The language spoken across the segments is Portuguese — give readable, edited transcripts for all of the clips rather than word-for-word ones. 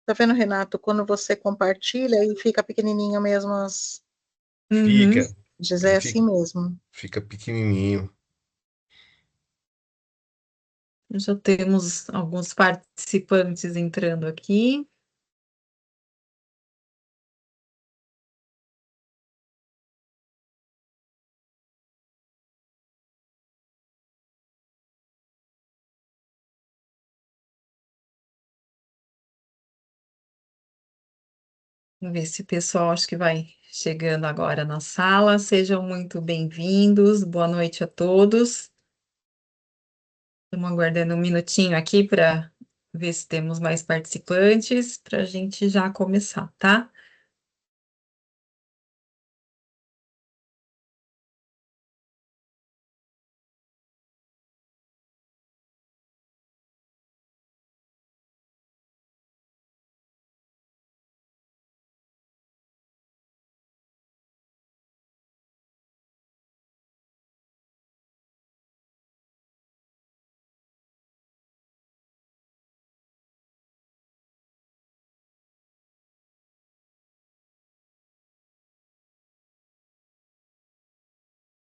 Tá vendo, Renato? Quando você compartilha, aí fica pequenininho mesmo Fica, dizer assim fica, mesmo. fica pequenininho. Já temos alguns participantes entrando aqui. Vamos ver se o pessoal acho que vai chegando agora na sala. Sejam muito bem-vindos. Boa noite a todos. Estamos aguardando um minutinho aqui para ver se temos mais participantes para a gente já começar, tá?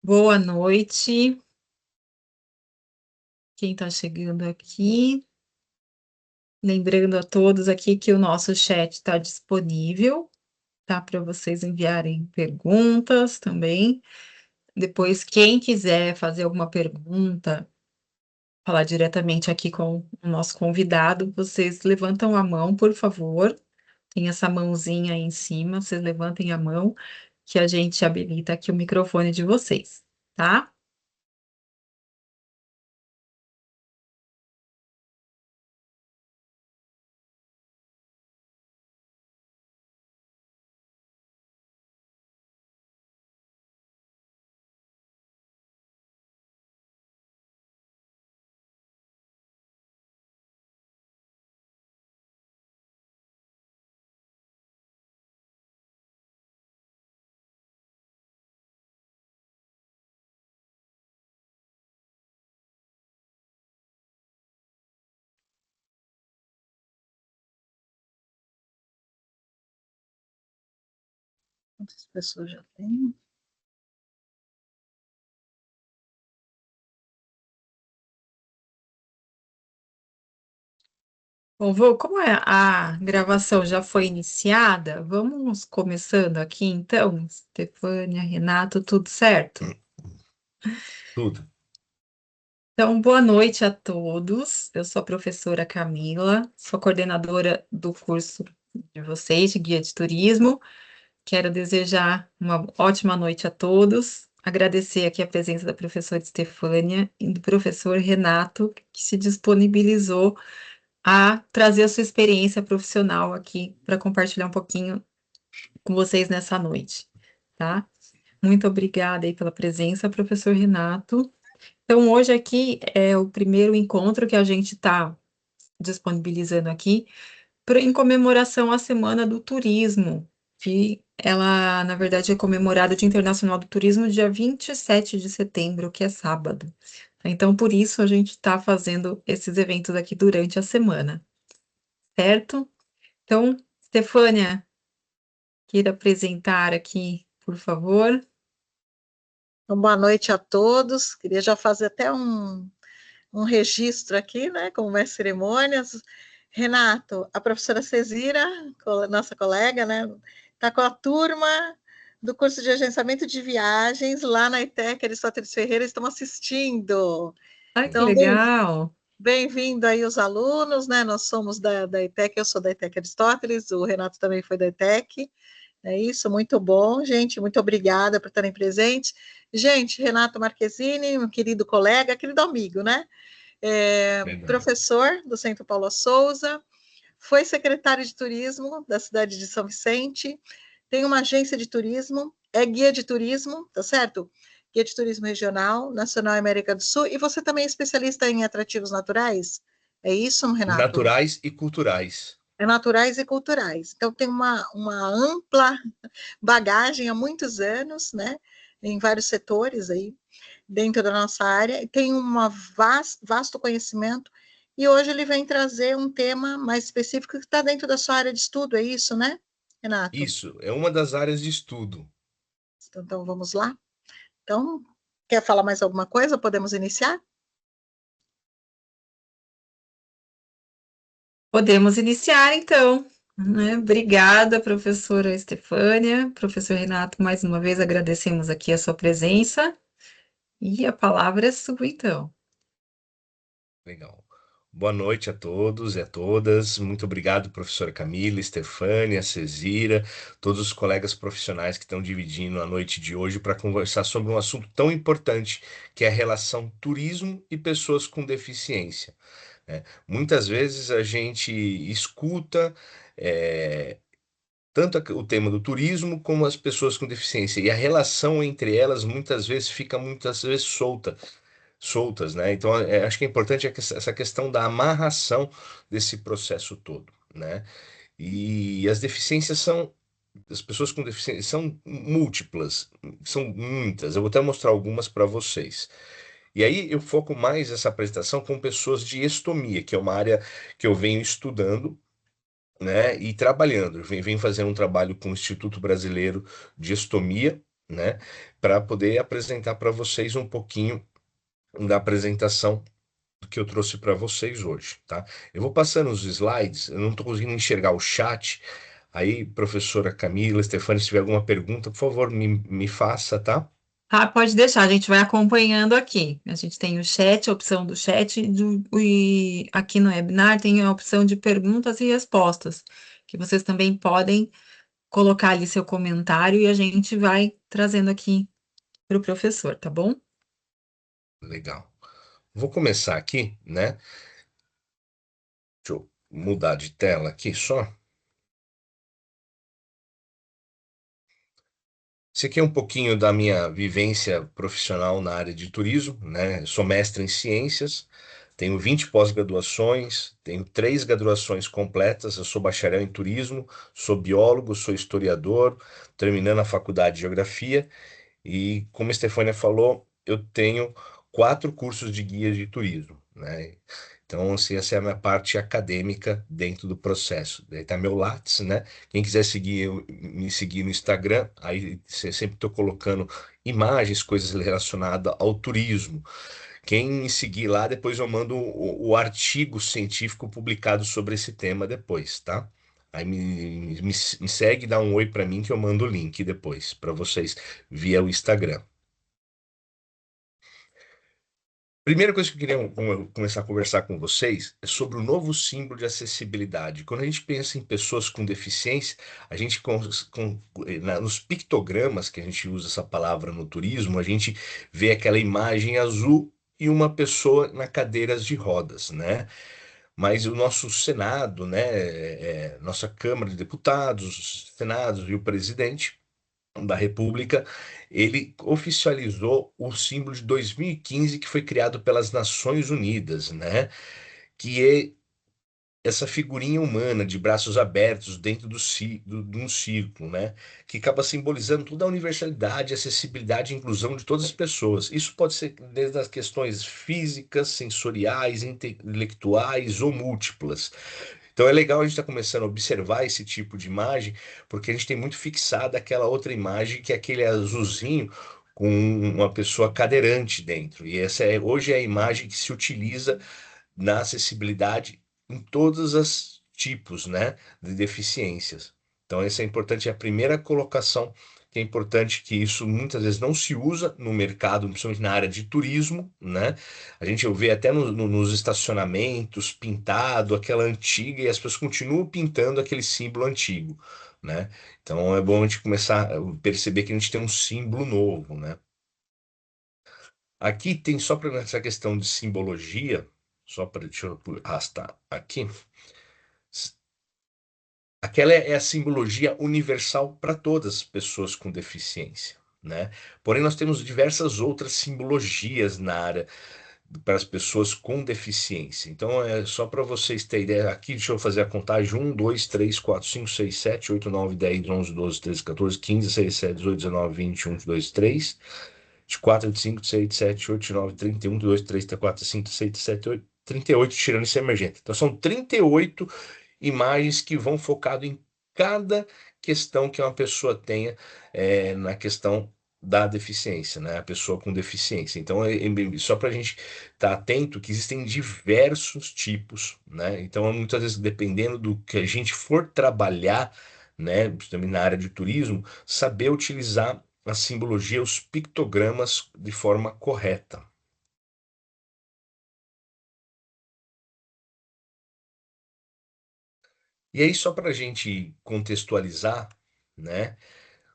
Boa noite. Quem está chegando aqui? Lembrando a todos aqui que o nosso chat está disponível, tá? Para vocês enviarem perguntas também. Depois, quem quiser fazer alguma pergunta, falar diretamente aqui com o nosso convidado, vocês levantam a mão, por favor. Tem essa mãozinha aí em cima, vocês levantem a mão, que a gente habilita aqui o microfone de vocês, tá? Quantas pessoas já tem? Bom, como a gravação já foi iniciada, vamos começando aqui então, Stefânia, Renato, tudo certo? Tudo. Então, boa noite a todos. Eu sou a professora Camila, sou coordenadora do curso de vocês, de Guia de Turismo. Quero desejar uma ótima noite a todos. Agradecer aqui a presença da professora Estefânia e do professor Renato, que se disponibilizou a trazer a sua experiência profissional aqui para compartilhar um pouquinho com vocês nessa noite, tá? Muito obrigada aí pela presença, professor Renato. Então, hoje aqui é o primeiro encontro que a gente está disponibilizando aqui em comemoração à Semana do Turismo, que ela, na verdade, é comemorada Dia Internacional do Turismo dia 27 de setembro, que é sábado. Então, por isso, a gente está fazendo esses eventos aqui durante a semana, certo? Então, Stefânia, queira apresentar aqui, por favor. Então, boa noite a todos. Queria já fazer até um registro aqui, né, como mestre de cerimônias. Renato, a professora Cezira, nossa colega, né, está com a turma do curso de agenciamento de viagens lá na ETEC Aristóteles Ferreira, estão assistindo. Ai, que Então, legal! bem-vindo aí os alunos, né? Nós somos da ETEC, eu sou da ETEC Aristóteles, o Renato também foi da ETEC. É isso, muito bom, gente. Muito obrigada por estarem presentes. Gente, Renato Marquezini, um querido colega, querido amigo, né? Verdade. Professor do Centro Paulo Souza, foi secretário de turismo da cidade de São Vicente, tem uma agência de turismo, é guia de turismo, tá certo? Guia de turismo regional, nacional e América do Sul, e você também é especialista em atrativos naturais? É isso, Renato? Naturais e culturais. É naturais e culturais. Então, tem uma ampla bagagem há muitos anos, né? em vários setores aí dentro da nossa área, tem um vasto conhecimento, e hoje ele vem trazer um tema mais específico que está dentro da sua área de estudo, é isso, né, Renato? Isso, é uma das áreas de estudo. Então vamos lá? Então, quer falar mais alguma coisa? Podemos iniciar? Podemos iniciar, então. Né? Obrigada, professora Estefânia. Professor Renato, mais uma vez agradecemos aqui a sua presença. E a palavra é sua, então. Legal. Boa noite a todos e a todas. Muito obrigado, professora Camila, Estefânia, Cezira, todos os colegas profissionais que estão dividindo a noite de hoje para conversar sobre um assunto tão importante que é a relação turismo e pessoas com deficiência, né? Muitas vezes a gente escuta tanto o tema do turismo como as pessoas com deficiência, e a relação entre elas muitas vezes fica muitas vezes soltas, né? Então, acho que é importante essa questão da amarração desse processo todo, né? E as pessoas com deficiência são múltiplas, são muitas. Eu vou até mostrar algumas para vocês. E aí eu foco mais essa apresentação com pessoas de estomia, que é uma área que eu venho estudando, né? E trabalhando. Venho fazendo um trabalho com o Instituto Brasileiro de Estomia, né? Para poder apresentar para vocês um pouquinho da apresentação que eu trouxe para vocês hoje, tá? Eu vou passando os slides, eu não estou conseguindo enxergar o chat. Aí, professora Camila, Stefania, se tiver alguma pergunta, por favor, me faça, tá? Ah, pode deixar, a gente vai acompanhando aqui. A gente tem o chat, a opção do chat, e aqui no webinar tem a opção de perguntas e respostas, que vocês também podem colocar ali seu comentário e a gente vai trazendo aqui para o professor, tá bom? Legal. Vou começar aqui, né? Deixa eu mudar de tela aqui só. Isso aqui é um pouquinho da minha vivência profissional na área de turismo, né? Sou mestre em ciências, tenho 20 pós-graduações, tenho 3 graduações completas, eu sou bacharel em turismo, sou biólogo, sou historiador, terminando a faculdade de geografia, e como a Estefânia falou, eu tenho 4 cursos de guia de turismo, né? Então, assim, essa é a minha parte acadêmica dentro do processo. Daí tá meu Lattes, né? Quem quiser me seguir no Instagram, aí sempre estou colocando imagens, coisas relacionadas ao turismo. Quem me seguir lá, depois eu mando o artigo científico publicado sobre esse tema depois, tá? Aí me segue, dá um oi para mim que eu mando o link depois para vocês via o Instagram. Primeira coisa que eu queria começar a conversar com vocês é sobre o novo símbolo de acessibilidade. Quando a gente pensa em pessoas com deficiência, a gente nos pictogramas que a gente usa essa palavra no turismo, a gente vê aquela imagem azul e uma pessoa na cadeiras de rodas, né? Mas o nosso Senado, né, nossa Câmara de Deputados, Senados e o presidente da República, ele oficializou o símbolo de 2015 que foi criado pelas Nações Unidas, né? Que é essa figurinha humana de braços abertos dentro de um círculo, né? Que acaba simbolizando toda a universalidade, acessibilidade e inclusão de todas as pessoas. Isso pode ser desde as questões físicas, sensoriais, intelectuais ou múltiplas. Então é legal a gente estar começando a observar esse tipo de imagem, porque a gente tem muito fixada aquela outra imagem que é aquele azulzinho com uma pessoa cadeirante dentro. E essa hoje é a imagem que se utiliza na acessibilidade em todos os tipos, né, de deficiências. Então, isso é importante, é a primeira colocação, que é importante que isso muitas vezes não se usa no mercado, principalmente na área de turismo, né? A gente vê até nos estacionamentos pintado aquela antiga e as pessoas continuam pintando aquele símbolo antigo, né? Então é bom a gente começar a perceber que a gente tem um símbolo novo, né? Aqui tem só para essa questão de simbologia, só para deixa eu arrastar aqui. Aquela é a simbologia universal para todas as pessoas com deficiência, né? Porém, nós temos diversas outras simbologias na área para as pessoas com deficiência. Então, é só para vocês terem ideia, aqui deixa eu fazer a contagem: 1, 2, 3, 4, 5, 6, 7, 8, 9, 10, 11, 12, 13, 14, 15, 16, 17, 18, 19, 20, 21, 22, 3, 24, 25, 26, 27, 8, 9, 31, 2, 3, 4, 5, 6, 7, 8, 38, tirando esse emergente. Então, são 38 imagens que vão focado em cada questão que uma pessoa tenha na questão da deficiência, né? A pessoa com deficiência. Então, só para a gente estar atento que existem diversos tipos, né? Então, muitas vezes, dependendo do que a gente for trabalhar, né, também na área de turismo, saber utilizar a simbologia, os pictogramas de forma correta. E aí, só para a gente contextualizar, né?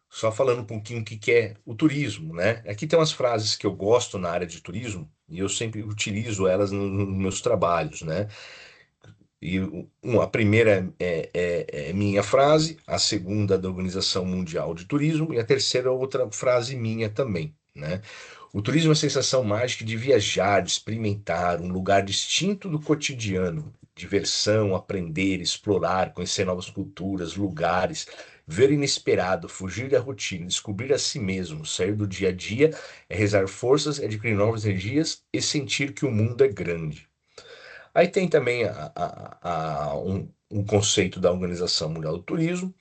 Só falando um pouquinho o que que é o turismo, né? Aqui tem umas frases que eu gosto na área de turismo e eu sempre utilizo elas nos meus trabalhos, né? E a primeira é minha frase, a segunda é da Organização Mundial de Turismo e a terceira é outra frase minha também, né? O turismo é a sensação mágica de viajar, de experimentar um lugar distinto do cotidiano, diversão, aprender, explorar, conhecer novas culturas, lugares, ver o inesperado, fugir da rotina, descobrir a si mesmo, sair do dia a dia, é rezar forças, é adquirir novas energias e sentir que o mundo é grande. Aí tem também um conceito da Organização Mundial do Turismo,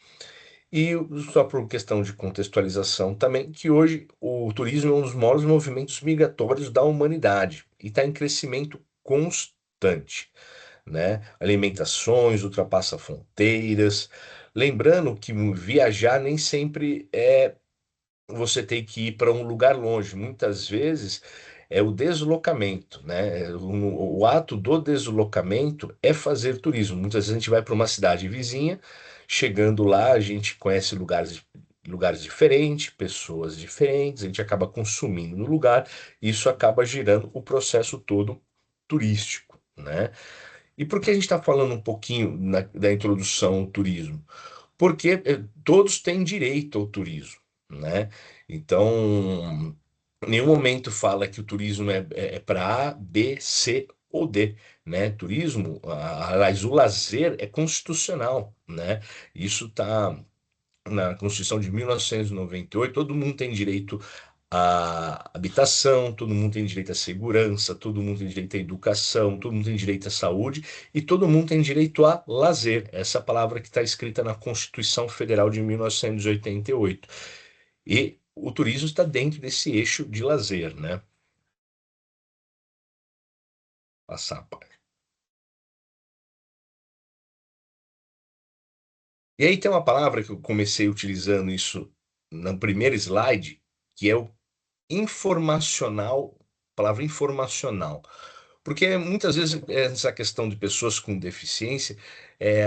e só por questão de contextualização também, que hoje o turismo é um dos maiores movimentos migratórios da humanidade e está em crescimento constante, né? Alimentações, ultrapassa fronteiras. Lembrando que viajar nem sempre é você tem que ir para um lugar longe. Muitas vezes é o deslocamento, né? O ato do deslocamento é fazer turismo. Muitas vezes a gente vai para uma cidade vizinha, chegando lá, a gente conhece lugares diferentes, pessoas diferentes, a gente acaba consumindo no lugar, e isso acaba girando o processo todo turístico, né? E por que a gente está falando um pouquinho da introdução ao turismo? Porque todos têm direito ao turismo, né? Então, em nenhum momento fala que o turismo é para A, B, C ou D, né? Turismo, aliás, o lazer é constitucional, né? Isso está na Constituição de 1998. Todo mundo tem direito à habitação, todo mundo tem direito à segurança, todo mundo tem direito à educação, todo mundo tem direito à saúde e todo mundo tem direito a lazer. Essa palavra que está escrita na Constituição Federal de 1988. E o turismo está dentro desse eixo de lazer, né? Passar. E aí tem uma palavra que eu comecei utilizando isso no primeiro slide, que é o informacional, palavra informacional. Porque muitas vezes essa questão de pessoas com deficiência,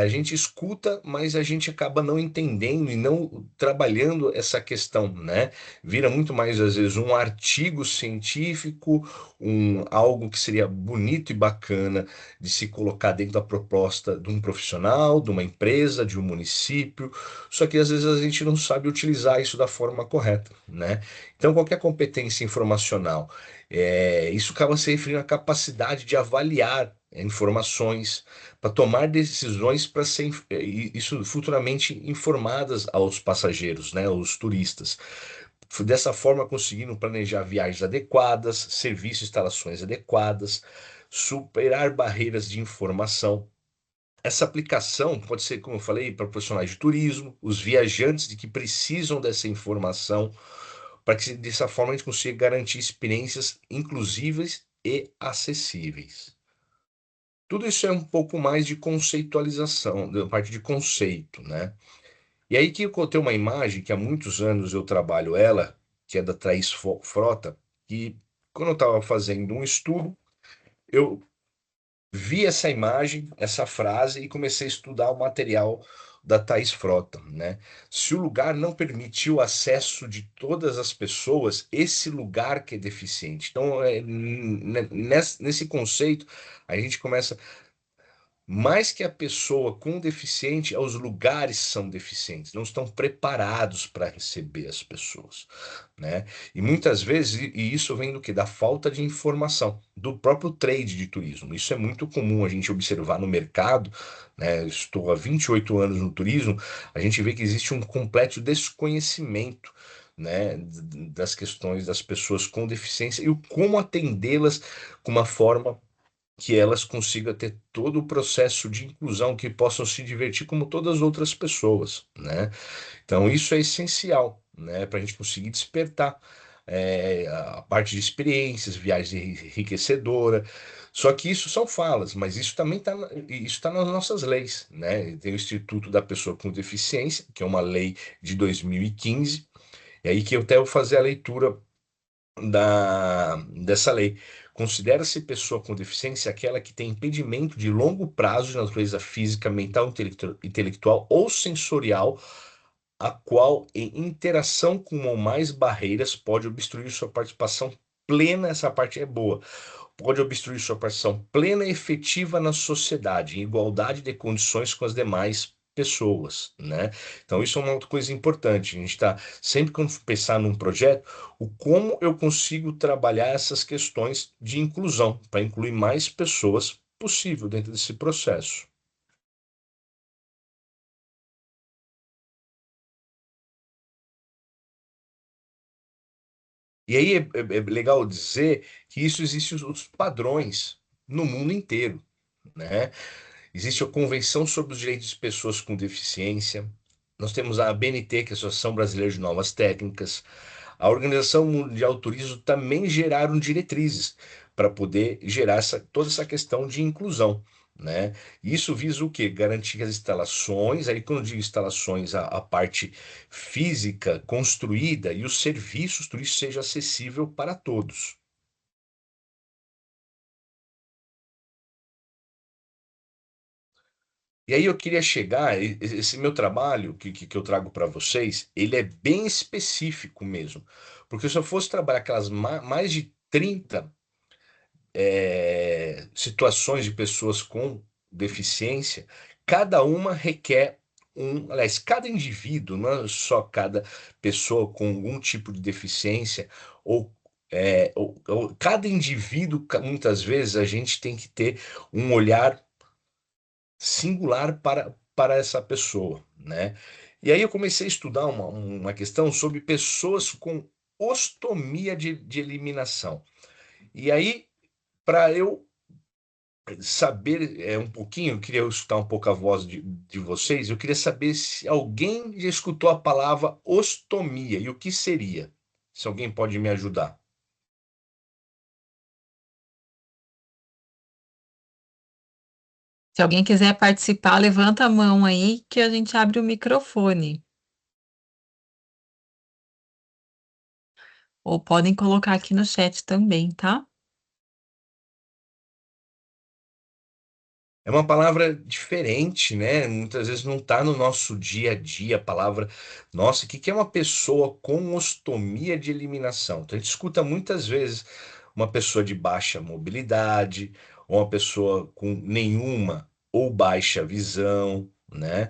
a gente escuta, mas a gente acaba não entendendo e não trabalhando essa questão, né? Vira muito mais, às vezes, um artigo científico, algo que seria bonito e bacana de se colocar dentro da proposta de um profissional, de uma empresa, de um município, só que às vezes a gente não sabe utilizar isso da forma correta, né? Então, qualquer competência informacional, isso acaba se referindo à capacidade de avaliar informações, para tomar decisões para ser isso futuramente informadas aos passageiros, né, aos turistas. Dessa forma, conseguindo planejar viagens adequadas, serviços e instalações adequadas, superar barreiras de informação. Essa aplicação pode ser, como eu falei, para profissionais de turismo, os viajantes de que precisam dessa informação, para que dessa forma a gente consiga garantir experiências inclusíveis e acessíveis. Tudo isso é um pouco mais de conceitualização, da parte de conceito, né? E aí que eu coloquei uma imagem que há muitos anos eu trabalho ela, que é da Thaís Frota, que quando eu estava fazendo um estudo, eu vi essa imagem, essa frase e comecei a estudar o material da Thaís Frota, né? Se o lugar não permitir o acesso de todas as pessoas, esse lugar que é deficiente. Então, nesse conceito, a gente começa mais que a pessoa com deficiente, os lugares são deficientes, não estão preparados para receber as pessoas, né? E muitas vezes, e isso vem do que? Da falta de informação, do próprio trade de turismo. Isso é muito comum a gente observar no mercado, né? Estou há 28 anos no turismo, a gente vê que existe um completo desconhecimento, né, das questões das pessoas com deficiência e o como atendê-las com uma forma que elas consigam ter todo o processo de inclusão, que possam se divertir como todas as outras pessoas, né? Então, isso é essencial, né, para a gente conseguir despertar a parte de experiências, viagem enriquecedora. Só que isso são falas, mas isso também está nas nossas leis, né? Tem o Instituto da Pessoa com Deficiência, que é uma lei de 2015, e aí que eu até vou fazer a leitura dessa lei. Considera-se pessoa com deficiência aquela que tem impedimento de longo prazo de natureza física, mental, intelectual ou sensorial, a qual, em interação com uma ou mais barreiras, pode obstruir sua participação plena. Essa parte é boa. Pode obstruir sua participação plena e efetiva na sociedade, em igualdade de condições com as demais pessoas, né? Então, isso é uma outra coisa importante. A gente está sempre quando pensar num projeto, o como eu consigo trabalhar essas questões de inclusão, para incluir mais pessoas possível dentro desse processo. E aí é legal dizer que isso existe os padrões no mundo inteiro, né? Existe a Convenção sobre os Direitos de Pessoas com Deficiência. Nós temos a ABNT, que é a Associação Brasileira de Novas Técnicas. A Organização Mundial do Turismo também geraram diretrizes para poder gerar toda essa questão de inclusão, né? Isso visa o quê? Garantir que as instalações, aí quando eu digo instalações, a parte física construída e os serviços turísticos seja acessível para todos. E aí eu queria chegar, esse meu trabalho que eu trago para vocês, ele é bem específico mesmo. Porque se eu fosse trabalhar aquelas mais de 30 situações de pessoas com deficiência, cada uma requer aliás, cada indivíduo, não é só cada pessoa com algum tipo de deficiência, ou cada indivíduo, muitas vezes a gente tem que ter um olhar singular para essa pessoa, né? E aí eu comecei a estudar uma questão sobre pessoas com ostomia de eliminação. E aí, para eu saber um pouquinho, eu queria escutar um pouco a voz de vocês, eu queria saber se alguém já escutou a palavra ostomia e o que seria. Se alguém pode me ajudar. Se alguém quiser participar, levanta a mão aí que a gente abre o microfone. Ou podem colocar aqui no chat também, tá? É uma palavra diferente, né? Muitas vezes não está no nosso dia a dia a palavra. Nossa, o que que é uma pessoa com ostomia de eliminação? Então, a gente escuta muitas vezes uma pessoa de baixa mobilidade, ou uma pessoa com nenhuma ou baixa visão, né?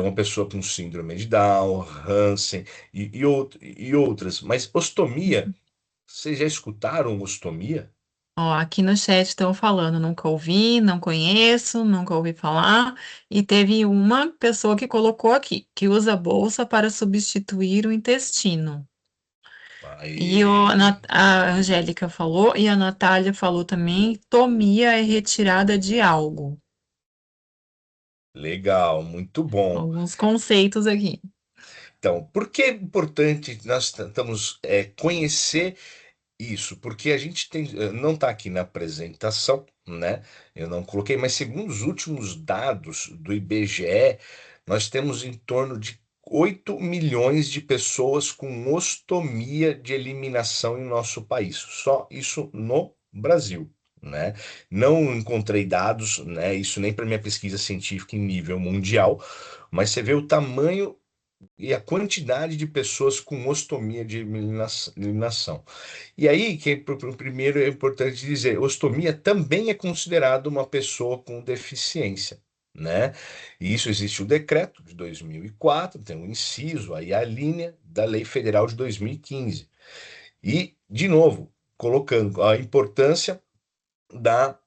Uma pessoa com síndrome de Down, Hansen e outras. Mas ostomia, vocês já escutaram ostomia? Ó, aqui no chat estão falando, nunca ouvi, não conheço, nunca ouvi falar. E teve uma pessoa que colocou aqui, que usa bolsa para substituir o intestino. E Aí. a Angélica falou, e a Natália falou também, tomia é retirada de algo. Legal, muito bom. Alguns conceitos aqui. Então, por que é importante nós tentamos conhecer isso? Porque a gente tem, não está aqui na apresentação, né? Eu não coloquei, mas segundo os últimos dados do IBGE, nós temos em torno de 8 milhões de pessoas com ostomia de eliminação em nosso país. Só isso no Brasil, né? Não encontrei dados, né? Isso nem para minha pesquisa científica em nível mundial, mas você vê o tamanho e a quantidade de pessoas com ostomia de eliminação. E aí, primeiro é importante dizer, ostomia também é considerado uma pessoa com deficiência, né? E isso existe o decreto de 2004, tem um inciso, aí a linha da Lei Federal de 2015. E, de novo, colocando a importância da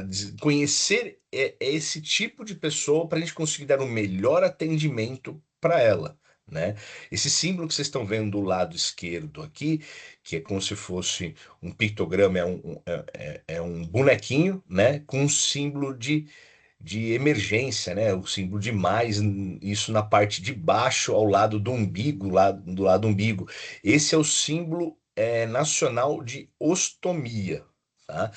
de conhecer esse tipo de pessoa para a gente conseguir dar um melhor atendimento para ela, né? Esse símbolo que vocês estão vendo do lado esquerdo aqui, que é como se fosse um pictograma, é um bonequinho, né? Com um símbolo de emergência, né? O símbolo de mais, isso na parte de baixo, ao lado do umbigo, lá do lado do umbigo. Esse é o símbolo nacional de ostomia, tá?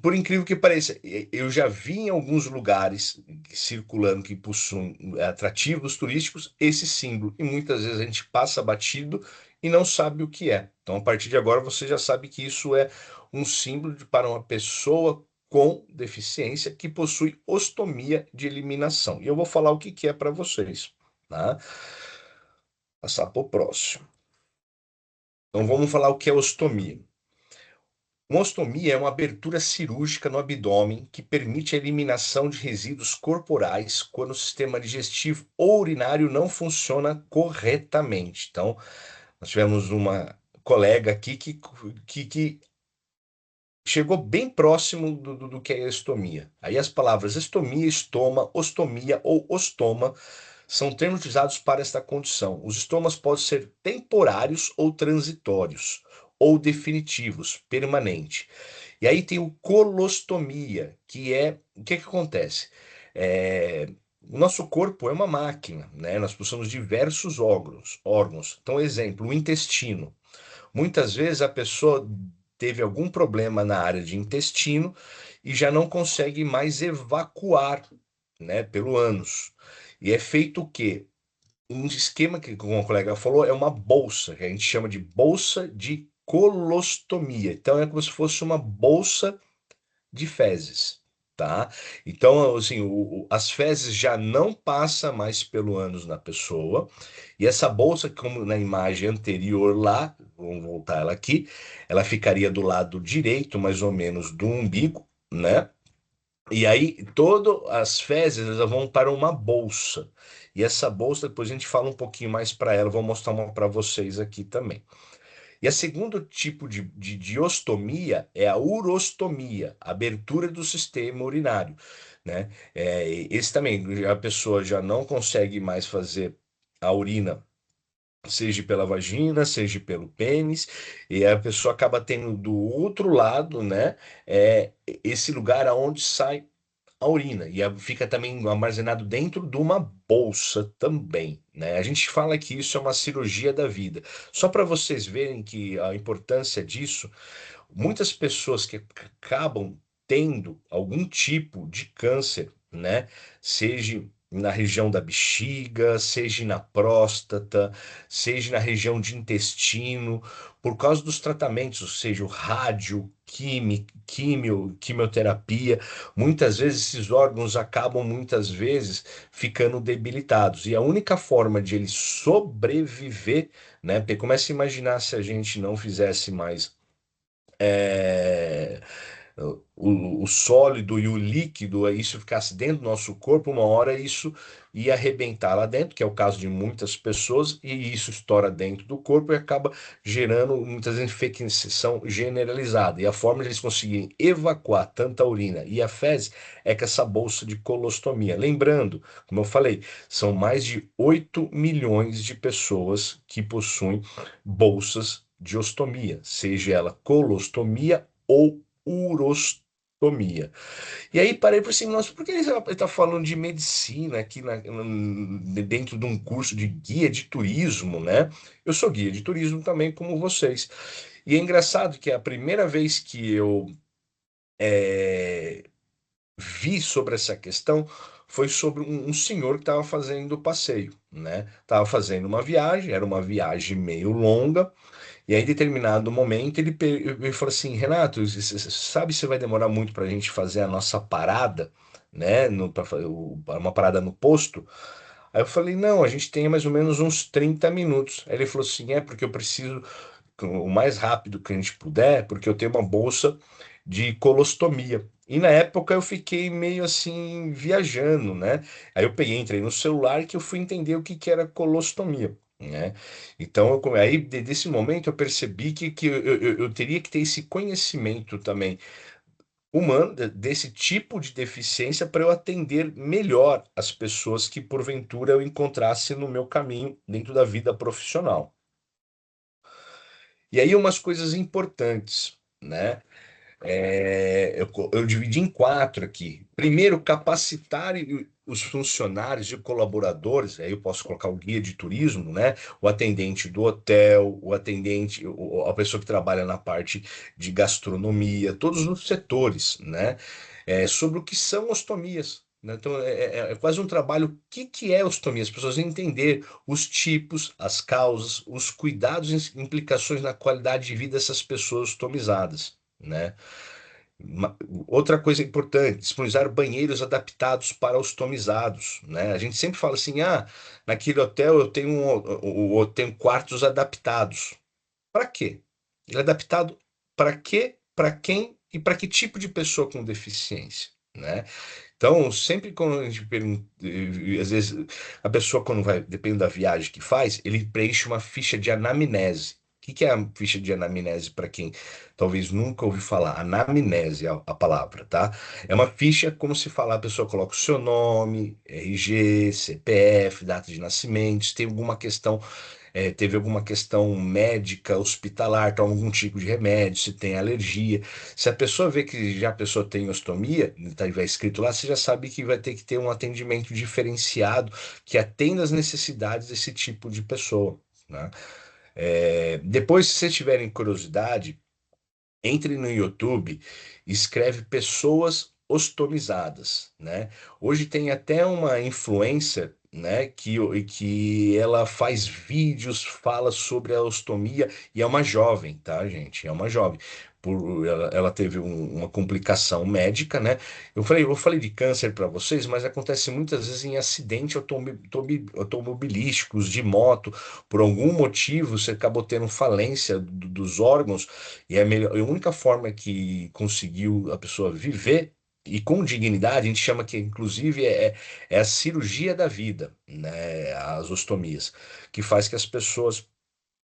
Por incrível que pareça, eu já vi em alguns lugares circulando que possuem atrativos turísticos esse símbolo, e muitas vezes a gente passa batido e não sabe o que é. Então, a partir de agora, você já sabe que isso é um símbolo para uma pessoa com deficiência que possui ostomia de eliminação. E eu vou falar o que que é para vocês, tá? Passar para o próximo. Então, vamos falar o que é ostomia. Uma ostomia é uma abertura cirúrgica no abdômen que permite a eliminação de resíduos corporais quando o sistema digestivo ou urinário não funciona corretamente. Então, nós tivemos uma colega aqui que chegou bem próximo do que é a estomia. Aí as palavras estomia, estoma, ostomia ou ostoma são termos utilizados para esta condição. Os estomas podem ser temporários ou transitórios, ou definitivos, permanente. E aí tem o colostomia, que é o que acontece? O nosso corpo é uma máquina, né? Nós possuímos diversos órgãos. Então, exemplo, o intestino. Muitas vezes a pessoa teve algum problema na área de intestino e já não consegue mais evacuar, né, pelo ânus. E é feito o quê? Um esquema que, como o colega falou, é uma bolsa, que a gente chama de bolsa de colostomia. Então é como se fosse uma bolsa de fezes, tá? Então, assim, as fezes já não passam mais pelo ânus na pessoa, e essa bolsa, como na imagem anterior lá, vamos voltar ela aqui, ela ficaria do lado direito, mais ou menos, do umbigo, né? E aí, todas as fezes elas vão para uma bolsa. E essa bolsa, depois a gente fala um pouquinho mais para ela, vou mostrar uma para vocês aqui também. E a segundo tipo de ostomia é a urostomia, abertura do sistema urinário, né? Esse também, a pessoa já não consegue mais fazer a urina, seja pela vagina, seja pelo pênis, e a pessoa acaba tendo do outro lado, né? Esse lugar aonde sai a urina e fica também armazenado dentro de uma bolsa também, né? A gente fala que isso é uma cirurgia da vida. Só para vocês verem que a importância disso, muitas pessoas que acabam tendo algum tipo de câncer, né? Seja na região da bexiga, seja na próstata, seja na região de intestino, por causa dos tratamentos, ou seja, o rádio, quimioterapia, muitas vezes esses órgãos acabam muitas vezes ficando debilitados. E a única forma de ele sobreviver, né? Porque começa a imaginar se a gente não fizesse mais é, o sólido e o líquido, isso ficasse dentro do nosso corpo, uma hora isso ia arrebentar lá dentro, que é o caso de muitas pessoas, e isso estoura dentro do corpo e acaba gerando muitas vezes infecção generalizada. E a forma de eles conseguirem evacuar tanta urina e a fezes é com essa bolsa de colostomia. Lembrando, como eu falei, são mais de 8 milhões de pessoas que possuem bolsas de ostomia, seja ela colostomia ou urostomia. E aí parei por assim, nossa, por que ele está falando de medicina aqui dentro de um curso de guia de turismo, né? Eu sou guia de turismo também, como vocês. E é engraçado que a primeira vez que eu vi sobre essa questão foi sobre um senhor que estava fazendo o passeio, né? Estava fazendo uma viagem, era uma viagem meio longa, e aí, em determinado momento, ele falou assim: Renato, você sabe se vai demorar muito para a gente fazer a nossa parada, né? Uma parada no posto. Aí eu falei, não, a gente tem mais ou menos uns 30 minutos. Aí ele falou assim, é porque eu preciso o mais rápido que a gente puder, porque eu tenho uma bolsa de colostomia. E na época eu fiquei meio assim viajando, né? Aí eu peguei, entrei no celular que eu fui entender o que que era colostomia, né? Então, aí desse momento eu percebi que eu teria que ter esse conhecimento também humano desse tipo de deficiência para eu atender melhor as pessoas que porventura eu encontrasse no meu caminho dentro da vida profissional. E aí umas coisas importantes, né? Eu dividi em quatro aqui. Primeiro, capacitar os funcionários e colaboradores, aí eu posso colocar o guia de turismo, né? O atendente do hotel, o atendente, a pessoa que trabalha na parte de gastronomia, todos os setores, né? Sobre o que são ostomias. Né? Então, é quase um trabalho. O que que é ostomia? As pessoas entender os tipos, as causas, os cuidados e implicações na qualidade de vida dessas pessoas ostomizadas, né? Outra coisa importante, disponibilizar banheiros adaptados para os tomizados, né? A gente sempre fala assim, naquele hotel eu tenho, eu tenho quartos adaptados. Para quê? Ele é adaptado para quê, para quem e para que tipo de pessoa com deficiência, né? Então, sempre quando a gente pergunta, às vezes a pessoa quando vai, dependendo da viagem que faz, ele preenche uma ficha de anamnese. O que que é a ficha de anamnese para quem talvez nunca ouviu falar? Anamnese é a palavra, tá? É uma ficha como se falar, a pessoa coloca o seu nome, RG, CPF, data de nascimento, se tem alguma questão, teve alguma questão médica, hospitalar, toma algum tipo de remédio, se tem alergia. Se a pessoa vê que já a pessoa tem ostomia, tá, vai escrito lá, você já sabe que vai ter que ter um atendimento diferenciado que atenda às necessidades desse tipo de pessoa, né? Depois, se vocês tiverem curiosidade, entre no YouTube, escreve pessoas ostomizadas, né? Hoje tem até uma influencer, né, que ela faz vídeos, fala sobre a ostomia e é uma jovem, tá, gente? É uma jovem. Ela teve uma complicação médica, né? Eu falei de câncer para vocês, mas acontece muitas vezes em acidentes automobilísticos, de moto. Por algum motivo, você acabou tendo falência dos órgãos e a única forma que conseguiu a pessoa viver e com dignidade, a gente chama que, inclusive, é a cirurgia da vida, né? As ostomias, que faz que as pessoas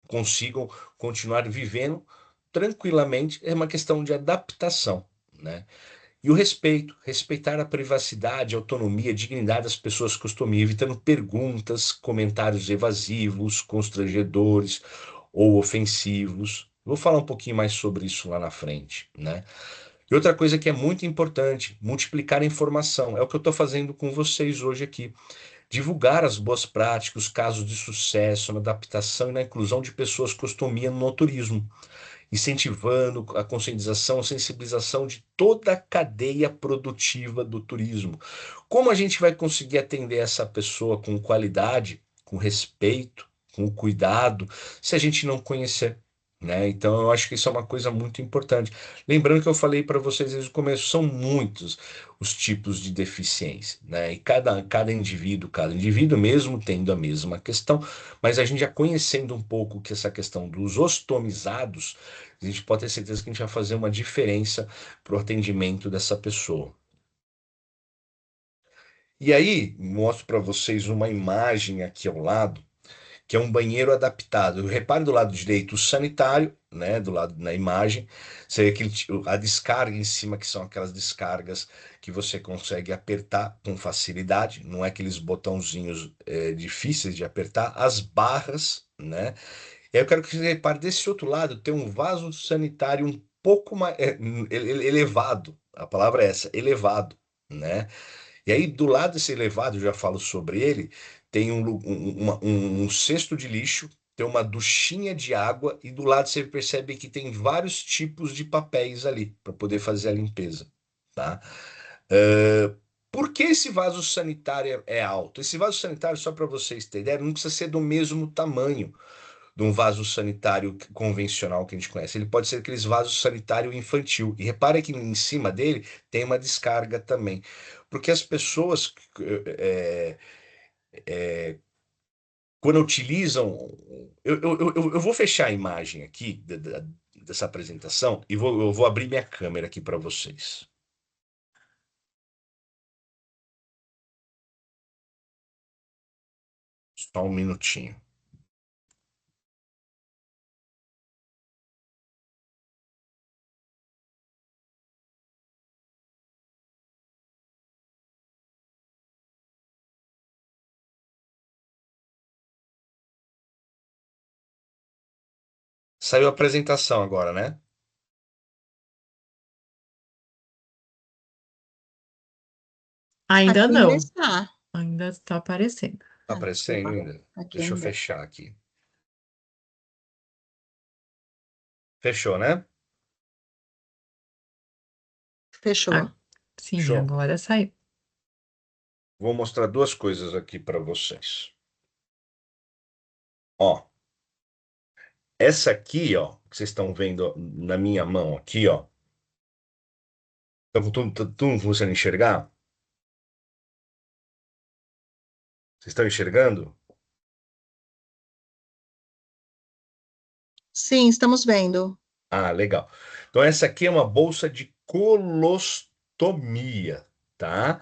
consigam continuar vivendo tranquilamente. É uma questão de adaptação, né? E o respeito, respeitar a privacidade, a autonomia, a dignidade das pessoas com ostomia, evitando perguntas, comentários evasivos, constrangedores ou ofensivos. Vou falar um pouquinho mais sobre isso lá na frente, né? E outra coisa que é muito importante, multiplicar a informação. É o que eu estou fazendo com vocês hoje aqui. Divulgar as boas práticas, os casos de sucesso na adaptação e na inclusão de pessoas com ostomia no turismo, incentivando a conscientização, a sensibilização de toda a cadeia produtiva do turismo. Como a gente vai conseguir atender essa pessoa com qualidade, com respeito, com cuidado, se a gente não conhecer? Né? Então, eu acho que isso é uma coisa muito importante. Lembrando que eu falei para vocês desde o começo, são muitos os tipos de deficiência, né? E cada indivíduo mesmo tendo a mesma questão, mas a gente já conhecendo um pouco que essa questão dos ostomizados, a gente pode ter certeza que a gente vai fazer uma diferença para o atendimento dessa pessoa. E aí, mostro para vocês uma imagem aqui ao lado, que é um banheiro adaptado. Repare do lado direito o sanitário, né, do lado na imagem, você vê a descarga em cima, que são aquelas descargas que você consegue apertar com facilidade, não é aqueles botãozinhos difíceis de apertar, as barras, né? E aí eu quero que você repare desse outro lado, tem um vaso sanitário um pouco mais elevado. A palavra é essa, elevado, né? E aí do lado desse elevado, eu já falo sobre ele, tem um cesto de lixo, tem uma duchinha de água e do lado você percebe que tem vários tipos de papéis ali para poder fazer a limpeza, tá? Eh, por que esse vaso sanitário é alto? Esse vaso sanitário, só para vocês terem ideia, não precisa ser do mesmo tamanho de um vaso sanitário convencional que a gente conhece. Ele pode ser aqueles vasos sanitário infantil. E repare que em cima dele tem uma descarga também. Porque as pessoas quando utilizam. Eu vou fechar a imagem aqui dessa apresentação e eu vou abrir minha câmera aqui para vocês. Só um minutinho. Saiu a apresentação agora, né? Ainda Aqui ainda não, está. ainda está aparecendo. Tá aparecendo Aqui, ainda? aqui Deixa eu ainda. fechar aqui. Fechou, né? Fechou. Ah, sim, Show. agora saiu. Vou mostrar duas coisas aqui para vocês. Ó, essa aqui, ó, que vocês estão vendo na minha mão aqui, ó. Estão conseguindo enxergar? Vocês estão enxergando? Sim, estamos vendo. Ah, legal. Então, essa aqui é uma bolsa de colostomia, tá?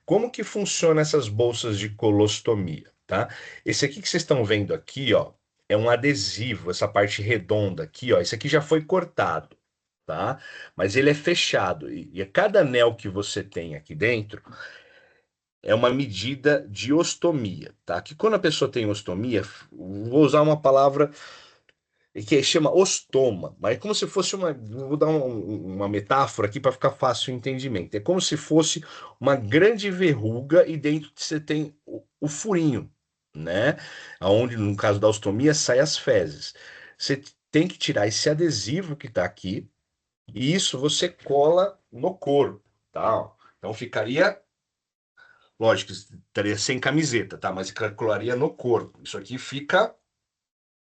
Como que funciona essas bolsas de colostomia, tá? Esse aqui que vocês estão vendo aqui, ó, é um adesivo, essa parte redonda aqui, ó. Esse aqui já foi cortado, tá? Mas ele é fechado e a cada anel que você tem aqui dentro é uma medida de ostomia, tá? Que quando a pessoa tem ostomia, vou usar uma palavra que chama ostoma, mas é como se fosse uma, vou dar uma metáfora aqui para ficar fácil o entendimento. É como se fosse uma grande verruga e dentro você tem o furinho, né? Aonde no caso da ostomia sai as fezes. Você tem que tirar esse adesivo que está aqui e isso você cola no corpo, tá? Então ficaria, lógico, estaria sem camiseta, tá? Mas colaria no corpo. Isso aqui fica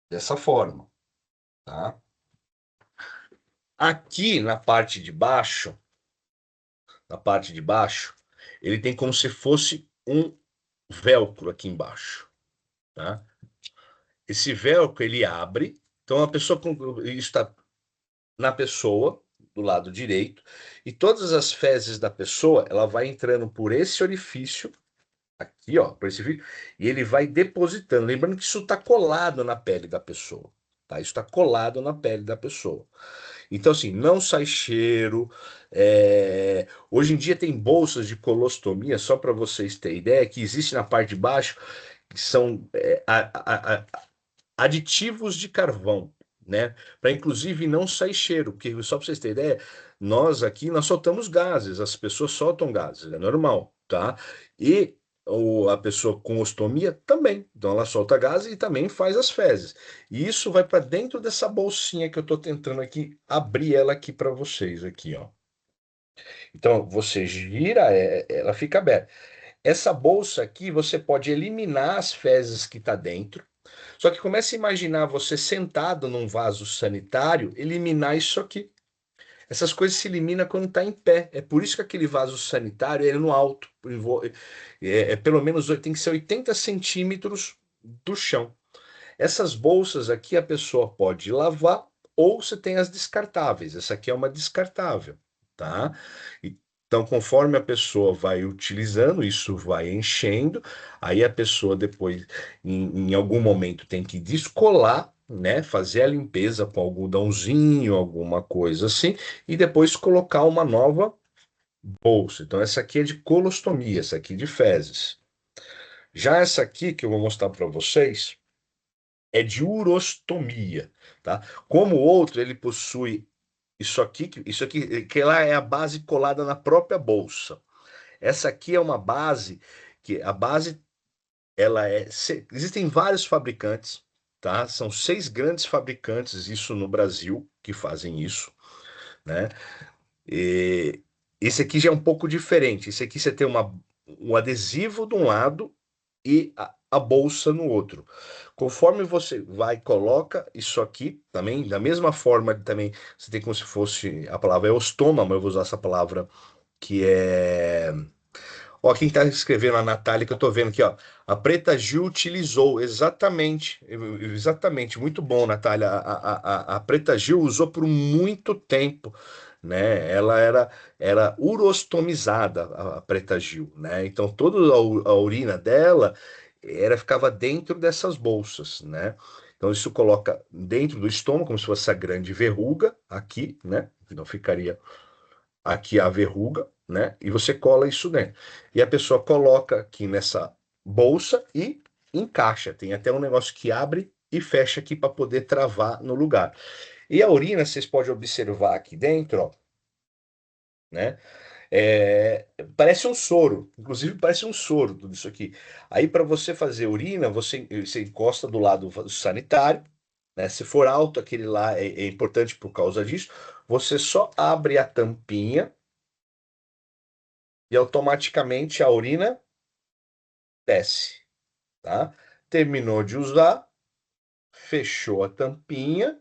dessa forma, tá? Aqui na parte de baixo, ele tem como se fosse um velcro aqui embaixo, tá? Esse velcro ele abre, então a pessoa está na pessoa do lado direito e todas as fezes da pessoa, ela vai entrando por esse orifício aqui, ó, por esse orifício, e ele vai depositando. Lembrando que isso está colado na pele da pessoa, tá? Isso está colado na pele da pessoa. Então, assim, não sai cheiro. Hoje em dia tem bolsas de colostomia, só para vocês terem ideia, que existe na parte de baixo, que são aditivos de carvão, né? Para inclusive não sair cheiro, porque só para vocês terem ideia, nós aqui nós soltamos gases, as pessoas soltam gases, é normal, tá? E a pessoa com ostomia também, então ela solta gases e também faz as fezes. E isso vai para dentro dessa bolsinha que eu estou tentando aqui abrir ela aqui para vocês aqui, ó. Então você gira, ela fica aberta. Essa bolsa aqui você pode eliminar as fezes que está dentro. Só que comece a imaginar você sentado num vaso sanitário, eliminar isso aqui. Essas coisas se eliminam quando está em pé. É por isso que aquele vaso sanitário é no alto. Pelo menos tem que ser 80 centímetros do chão. Essas bolsas aqui a pessoa pode lavar ou você tem as descartáveis. Essa aqui é uma descartável, tá? Então, conforme a pessoa vai utilizando, isso vai enchendo, aí a pessoa depois, em algum momento, tem que descolar, né? Fazer a limpeza com algodãozinho, alguma coisa assim, e depois colocar uma nova bolsa. Então, essa aqui é de colostomia, essa aqui de fezes. Já essa aqui que eu vou mostrar para vocês é de urostomia, tá? Como o outro, ele possui isso aqui, que lá é a base colada na própria bolsa. Essa aqui é uma base que a base existem vários fabricantes, tá? São 6 grandes fabricantes isso no Brasil que fazem isso, né? E esse aqui já é um pouco diferente. Esse aqui você tem um adesivo de um lado e a bolsa no outro. Conforme você vai e coloca isso aqui também, da mesma forma também, você tem como se fosse, a palavra é ostoma, mas eu vou usar essa palavra que é Ó, quem está escrevendo a Natália, que eu estou vendo aqui, ó. A Preta Gil utilizou, exatamente, muito bom, Natália. A Preta Gil usou por muito tempo, né? Ela era urostomizada, a Preta Gil, né? Então toda a urina dela ficava dentro dessas bolsas, né? Então isso coloca dentro do estômago, como se fosse essa grande verruga aqui, né? Então ficaria aqui a verruga, né? E você cola isso dentro. E a pessoa coloca aqui nessa bolsa e encaixa. Tem até um negócio que abre e fecha aqui para poder travar no lugar. E a urina, vocês podem observar aqui dentro, ó, né? Parece um soro, inclusive parece um soro tudo isso aqui. Aí para você fazer urina, você encosta do lado sanitário, né? Se for alto, aquele lá é importante por causa disso. Você só abre a tampinha e automaticamente a urina desce, tá? Terminou de usar, fechou a tampinha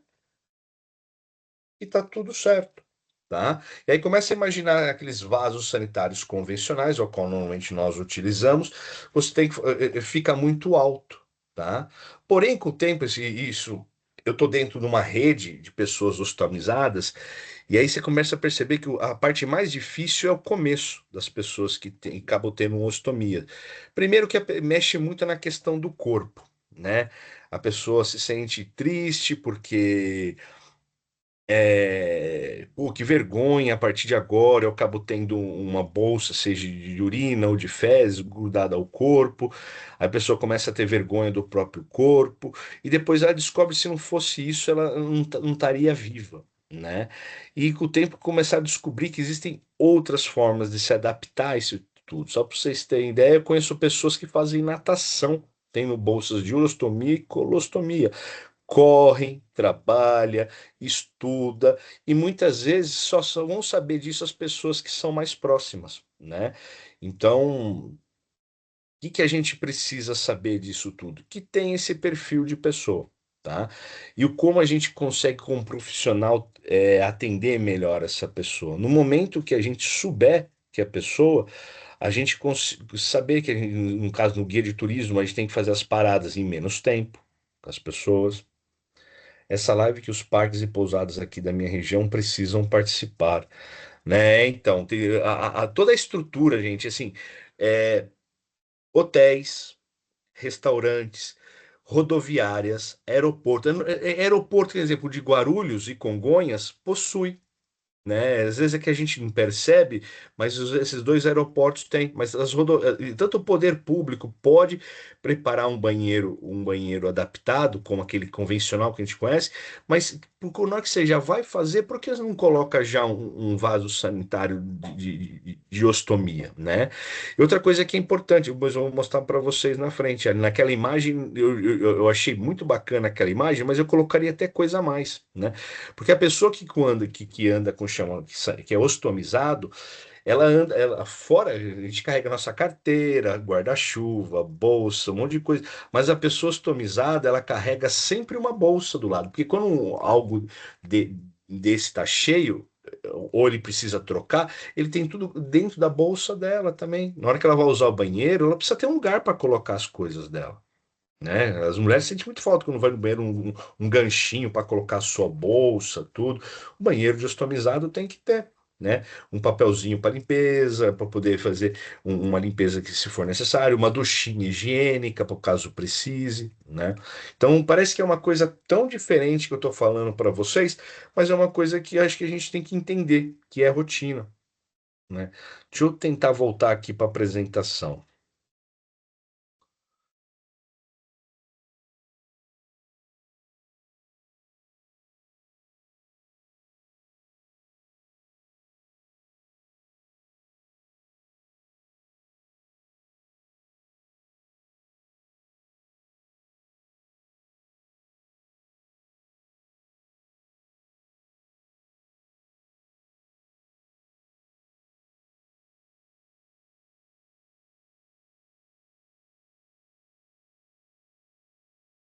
e tá tudo certo, tá? E aí começa a imaginar aqueles vasos sanitários convencionais, ao qual normalmente nós utilizamos, você tem que fica muito alto, tá? Porém, com o tempo, isso eu tô dentro de uma rede de pessoas ostomizadas. E aí você começa a perceber que a parte mais difícil é o começo das pessoas que acabam tendo uma ostomia. Primeiro que mexe muito na questão do corpo, né? A pessoa se sente triste porque pô, que vergonha, a partir de agora eu acabo tendo uma bolsa, seja de urina ou de fezes, grudada ao corpo. A pessoa começa a ter vergonha do próprio corpo, e depois ela descobre que se não fosse isso, ela não estaria viva, né? E com o tempo começar a descobrir que existem outras formas de se adaptar a isso tudo. Só para vocês terem ideia, eu conheço pessoas que fazem natação, tendo bolsas de urostomia e colostomia, correm, trabalha, estuda, e muitas vezes só vão saber disso as pessoas que são mais próximas, né? Então, o que a gente precisa saber disso tudo? Que tem esse perfil de pessoa, tá? E o como a gente consegue, como profissional, atender melhor essa pessoa. No momento que a gente souber que a pessoa, a gente saber que, no caso, no guia de turismo, a gente tem que fazer as paradas em menos tempo com as pessoas. Essa live que os parques e pousadas aqui da minha região precisam participar, né? Então, toda a estrutura, gente, assim, é, hotéis, restaurantes, rodoviárias, aeroporto. Aeroporto, por exemplo, de Guarulhos e Congonhas, possui, né? Às vezes é que a gente não percebe, mas esses dois aeroportos têm, mas tanto o poder público pode preparar um banheiro adaptado, como aquele convencional que a gente conhece, mas na hora que você já vai fazer, por que você não coloca já um vaso sanitário de ostomia, né? E outra coisa que é importante, depois eu vou mostrar para vocês na frente, naquela imagem, eu achei muito bacana aquela imagem, mas eu colocaria até coisa a mais, né? Porque a pessoa que anda com chama, que é ostomizado, ela anda, fora, a gente carrega nossa carteira, guarda-chuva, bolsa, um monte de coisa. Mas a pessoa ostomizada, ela carrega sempre uma bolsa do lado. Porque quando algo desse está cheio, ou ele precisa trocar, ele tem tudo dentro da bolsa dela também. Na hora que ela vai usar o banheiro, ela precisa ter um lugar para colocar as coisas dela, né? As mulheres sentem muito falta quando vai no banheiro, um ganchinho para colocar a sua bolsa, tudo. O banheiro de ostomizado tem que ter, né? Um papelzinho para limpeza, para poder fazer uma limpeza que se for necessário, uma duchinha higiênica, para o caso precise, né? Então parece que é uma coisa tão diferente que eu estou falando para vocês, mas é uma coisa que acho que a gente tem que entender, que é rotina, né? Deixa eu tentar voltar aqui para a apresentação.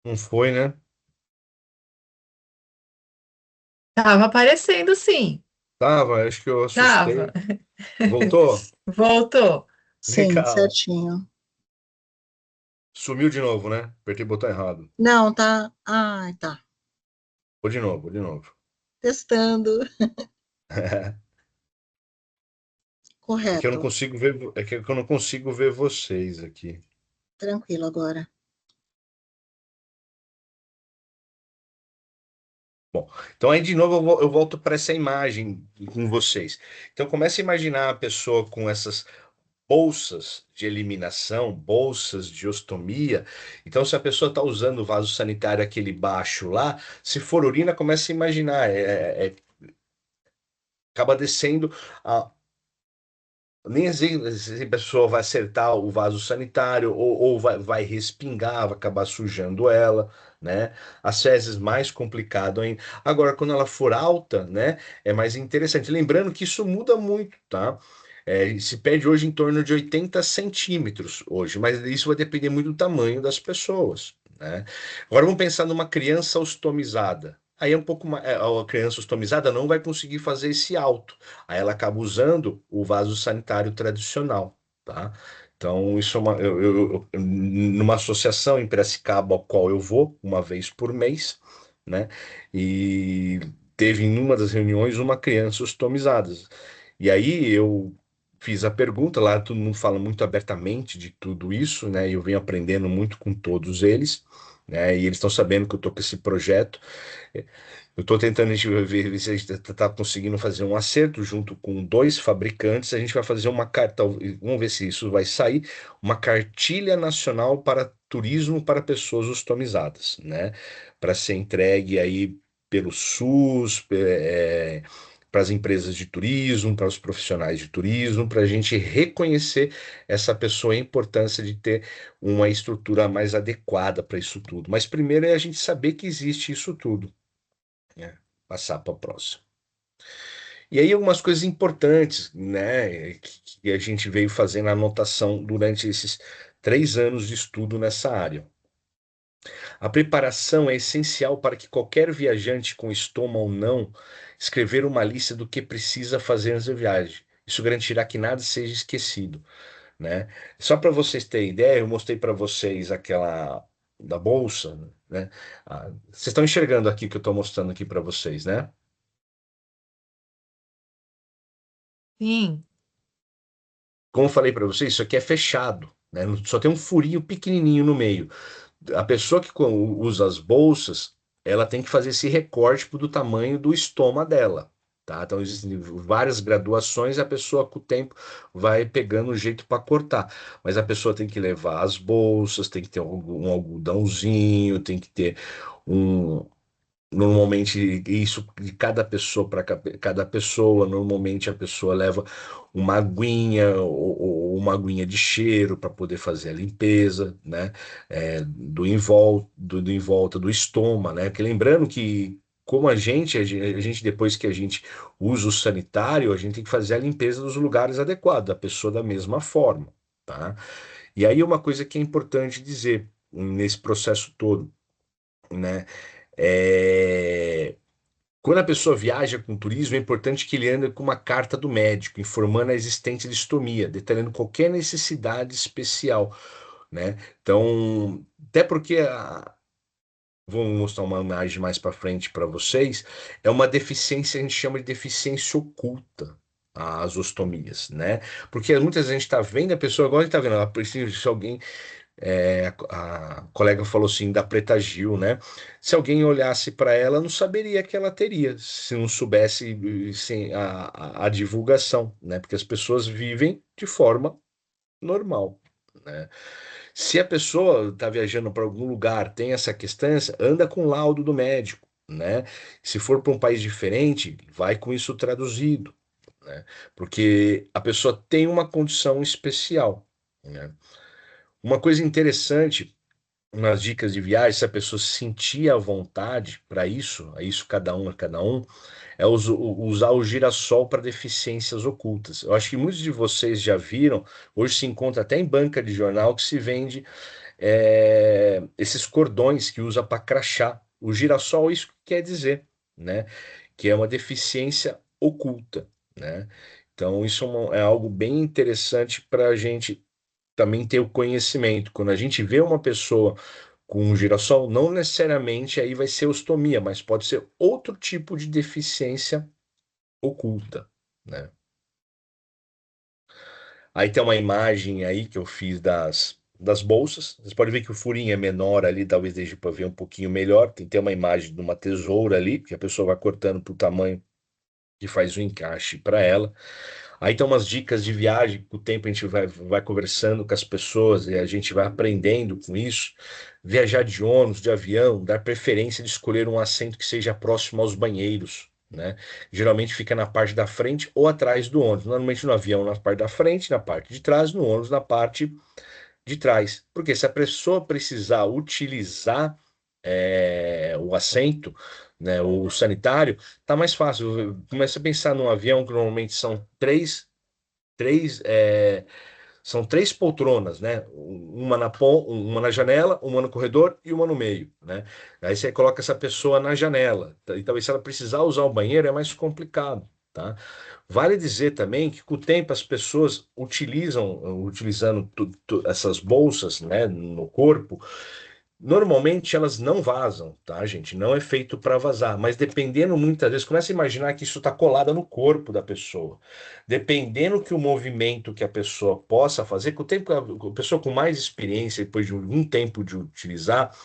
Não foi, né? Tava aparecendo, sim. Tava, acho que eu Tava. assustei. Voltou? Voltou. Sim, Legal. certinho. Sumiu de novo, né? Apertei o botão errado. Não, tá. Ai, tá. Vou de novo, vou de novo. Testando. É que eu não Correto. consigo ver, é que eu não consigo ver vocês aqui. Tranquilo agora. Bom, então aí de novo eu volto para essa imagem com vocês. Então comece a imaginar a pessoa com essas bolsas de eliminação, bolsas de ostomia. Então, se a pessoa está usando o vaso sanitário aquele baixo lá, se for urina, comece a imaginar, acaba descendo nem se a pessoa vai acertar o vaso sanitário ou vai respingar, vai acabar sujando ela, né? As fezes mais complicado ainda. Agora, quando ela for alta, né, é mais interessante. Lembrando que isso muda muito, tá? Se pede hoje em torno de 80 centímetros hoje, mas isso vai depender muito do tamanho das pessoas, né? Agora vamos pensar numa criança ostomizada. Aí é um pouco mais, a criança ostomizada não vai conseguir fazer esse alto. Aí ela acaba usando o vaso sanitário tradicional, tá? Então, isso é numa associação em Piracicaba, ao qual eu vou uma vez por mês, né? E teve em uma das reuniões uma criança ostomizada. E aí eu fiz a pergunta, lá todo mundo fala muito abertamente de tudo isso, né? E eu venho aprendendo muito com todos eles, né? E eles estão sabendo que eu estou com esse projeto. Eu estou tentando ver se a gente está conseguindo fazer um acerto junto com dois fabricantes. A gente vai fazer uma carta, vamos ver se isso vai sair, uma cartilha nacional para turismo para pessoas customizadas, né? Para ser entregue aí pelo SUS, para as empresas de turismo, para os profissionais de turismo, para a gente reconhecer essa pessoa, a importância de ter uma estrutura mais adequada para isso tudo. Mas primeiro é a gente saber que existe isso tudo, né? Passar para o próximo. E aí algumas coisas importantes, né, que a gente veio fazendo anotação durante esses 3 anos de estudo nessa área. A preparação é essencial para que qualquer viajante com estômago ou não escrever uma lista do que precisa fazer antes da viagem. Isso garantirá que nada seja esquecido, né? Só para vocês terem ideia, eu mostrei para vocês aquela da bolsa, né? Vocês estão enxergando aqui o que eu estou mostrando aqui para vocês, né? Sim. Como eu falei para vocês, isso aqui é fechado, né? Só tem um furinho pequenininho no meio. A pessoa que usa as bolsas, ela tem que fazer esse recorte do tamanho do estômago dela, tá? Então existem várias graduações e a pessoa com o tempo vai pegando o jeito para cortar. Mas a pessoa tem que levar as bolsas, tem que ter um algodãozinho, tem que ter um, normalmente, isso de cada pessoa para cada pessoa, normalmente a pessoa leva uma aguinha ou uma aguinha de cheiro para poder fazer a limpeza, né? Do em volta do estômago, né? Porque lembrando que, como a gente, depois que a gente usa o sanitário, a gente tem que fazer a limpeza dos lugares adequados, da pessoa da mesma forma, tá? E aí uma coisa que é importante dizer nesse processo todo, né? É, Quando a pessoa viaja com turismo, é importante que ele ande com uma carta do médico, informando a existência de estomia, detalhando qualquer necessidade especial, né? Então, até porque vou mostrar uma imagem mais para frente para vocês, é uma deficiência, a gente chama de deficiência oculta. As ostomias, né? Porque muitas vezes a gente está vendo a pessoa, agora a gente está vendo, ela precisa, se alguém a colega falou assim da Preta Gil, né? Se alguém olhasse para ela, não saberia que ela teria, se não soubesse sem a divulgação, né? Porque as pessoas vivem de forma normal, né? Se a pessoa está viajando para algum lugar, tem essa questão, anda com laudo do médico, né? Se for para um país diferente, vai com isso traduzido, né? Porque a pessoa tem uma condição especial, né? Uma coisa interessante nas dicas de viagem, se a pessoa se sentir à vontade para isso, é isso cada um, é usar o girassol para deficiências ocultas. Eu acho que muitos de vocês já viram, hoje se encontra até em banca de jornal que se vende esses cordões que usa para crachá. O girassol, isso que quer dizer, né? Que é uma deficiência oculta, né? Então, isso é algo bem interessante para a gente também ter o conhecimento. Quando a gente vê uma pessoa com um girassol, não necessariamente aí vai ser ostomia, mas pode ser outro tipo de deficiência oculta, né? Aí tem uma imagem aí que eu fiz das bolsas. Vocês podem ver que o furinho é menor ali, talvez deixe para ver um pouquinho melhor. Tem uma imagem de uma tesoura ali, que a pessoa vai cortando para o tamanho que faz o encaixe para ela. Aí tem umas dicas de viagem, com o tempo a gente vai conversando com as pessoas e a gente vai aprendendo com isso. Viajar de ônibus, de avião, dar preferência de escolher um assento que seja próximo aos banheiros, né? Geralmente fica na parte da frente ou atrás do ônibus. Normalmente no avião na parte da frente, na parte de trás, no ônibus na parte de trás. Porque se a pessoa precisar utilizar o assento, né, o sanitário, tá mais fácil. Começa a pensar num avião que normalmente são três, são três poltronas, né? Uma na janela, uma no corredor e uma no meio, né? Aí você coloca essa pessoa na janela. E talvez se ela precisar usar o banheiro é mais complicado, tá? Vale dizer também que com o tempo as pessoas utilizando essas bolsas, né, no corpo. Normalmente elas não vazam, tá, gente? Não é feito para vazar, mas dependendo muitas vezes, começa a imaginar que isso está colado no corpo da pessoa. Dependendo que o movimento que a pessoa possa fazer, com o tempo, a pessoa com mais experiência, depois de um tempo de utilizar,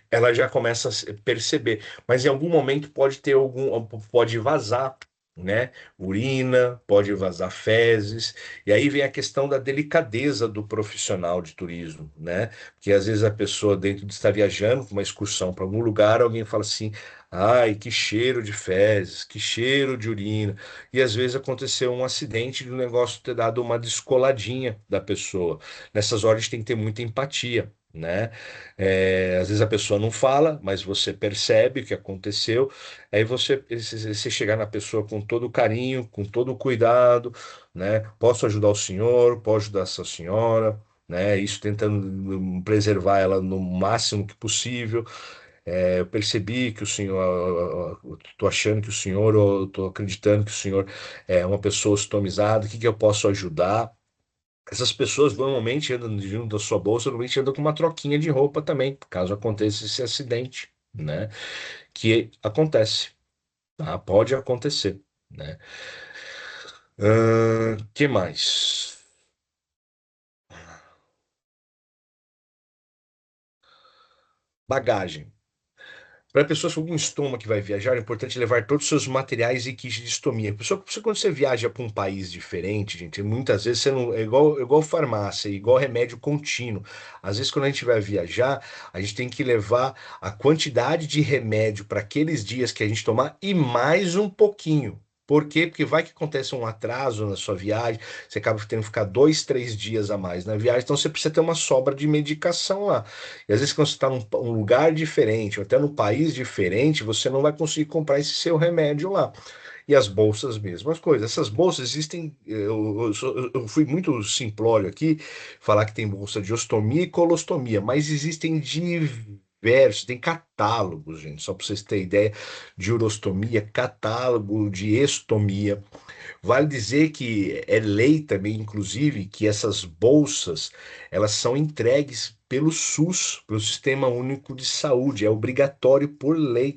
ela já começa a perceber. Mas em algum momento pode vazar, né? Urina, pode vazar fezes. E aí vem a questão da delicadeza do profissional de turismo, né? Porque às vezes a pessoa dentro de estar viajando com uma excursão para algum lugar, alguém fala assim: "Ai, que cheiro de fezes, que cheiro de urina". E às vezes aconteceu um acidente de um negócio ter dado uma descoladinha da pessoa. Nessas horas a gente tem que ter muita empatia, né? Às vezes a pessoa não fala, mas você percebe o que aconteceu. Aí você chegar na pessoa com todo o carinho, com todo o cuidado, né? Posso ajudar o senhor, posso ajudar essa senhora, né? Isso tentando preservar ela no máximo que possível. Eu percebi que o senhor, estou achando que o senhor, ou estou acreditando que o senhor é uma pessoa ostomizada, o que que eu posso ajudar? Essas pessoas normalmente andam junto da sua bolsa, normalmente andam com uma troquinha de roupa também, caso aconteça esse acidente, né? Que acontece, tá? Pode acontecer, né? Que mais? Bagagem. Para pessoas com algum estômago que vai viajar, é importante levar todos os seus materiais e kits de estomia. Quando você viaja para um país diferente, gente, muitas vezes você não, é igual farmácia, é igual remédio contínuo. Às vezes, quando a gente vai viajar, a gente tem que levar a quantidade de remédio para aqueles dias que a gente tomar e mais um pouquinho. Por quê? Porque vai que acontece um atraso na sua viagem, você acaba tendo que ficar 2, 3 dias a mais na viagem, então você precisa ter uma sobra de medicação lá. E às vezes, quando você está num lugar diferente, ou até num país diferente, você não vai conseguir comprar esse seu remédio lá. E as bolsas, mesmas coisas. Essas bolsas existem. Eu fui muito simplório aqui, falar que tem bolsa de ostomia e colostomia, mas existem diversos, tem catálogos, gente, só para vocês terem ideia, de urostomia, catálogo de estomia. Vale dizer que é lei também, inclusive, que essas bolsas elas são entregues pelo SUS, pelo Sistema Único de Saúde. É obrigatório por lei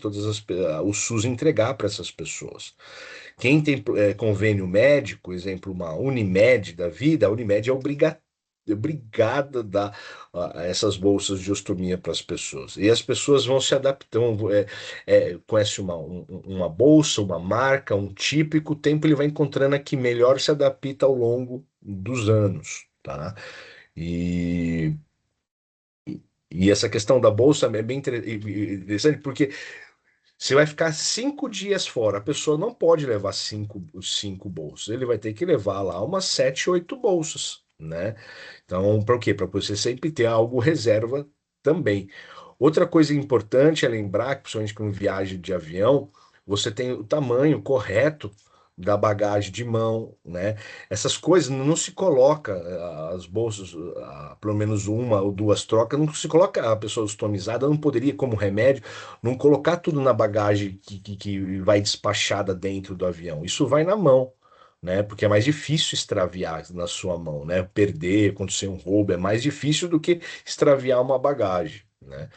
o SUS entregar para essas pessoas. Quem tem convênio médico, exemplo, uma Unimed da vida, a Unimed é obrigada a dar essas bolsas de ostomia para as pessoas. E as pessoas vão se adaptando, conhece uma bolsa, uma marca, um tipo, e com o tempo ele vai encontrando a que melhor se adapta ao longo dos anos, tá? E, e essa questão da bolsa é bem interessante, porque você vai ficar 5 dias fora. A pessoa não pode levar cinco bolsas. Ele vai ter que levar lá umas 7, 8 bolsas, né? Então, para o quê? Para você sempre ter algo reserva também. Outra coisa importante é lembrar que, principalmente com viagem de avião, você tem o tamanho correto da bagagem de mão, né? Essas coisas não se coloca as bolsas, pelo menos uma ou duas trocas, não se coloca a pessoa customizada, não poderia, como remédio, não colocar tudo na bagagem que vai despachada dentro do avião. Isso vai na mão. né? Porque é mais difícil extraviar na sua mão, né? Perder, acontecer um roubo, é mais difícil do que extraviar uma bagagem, né?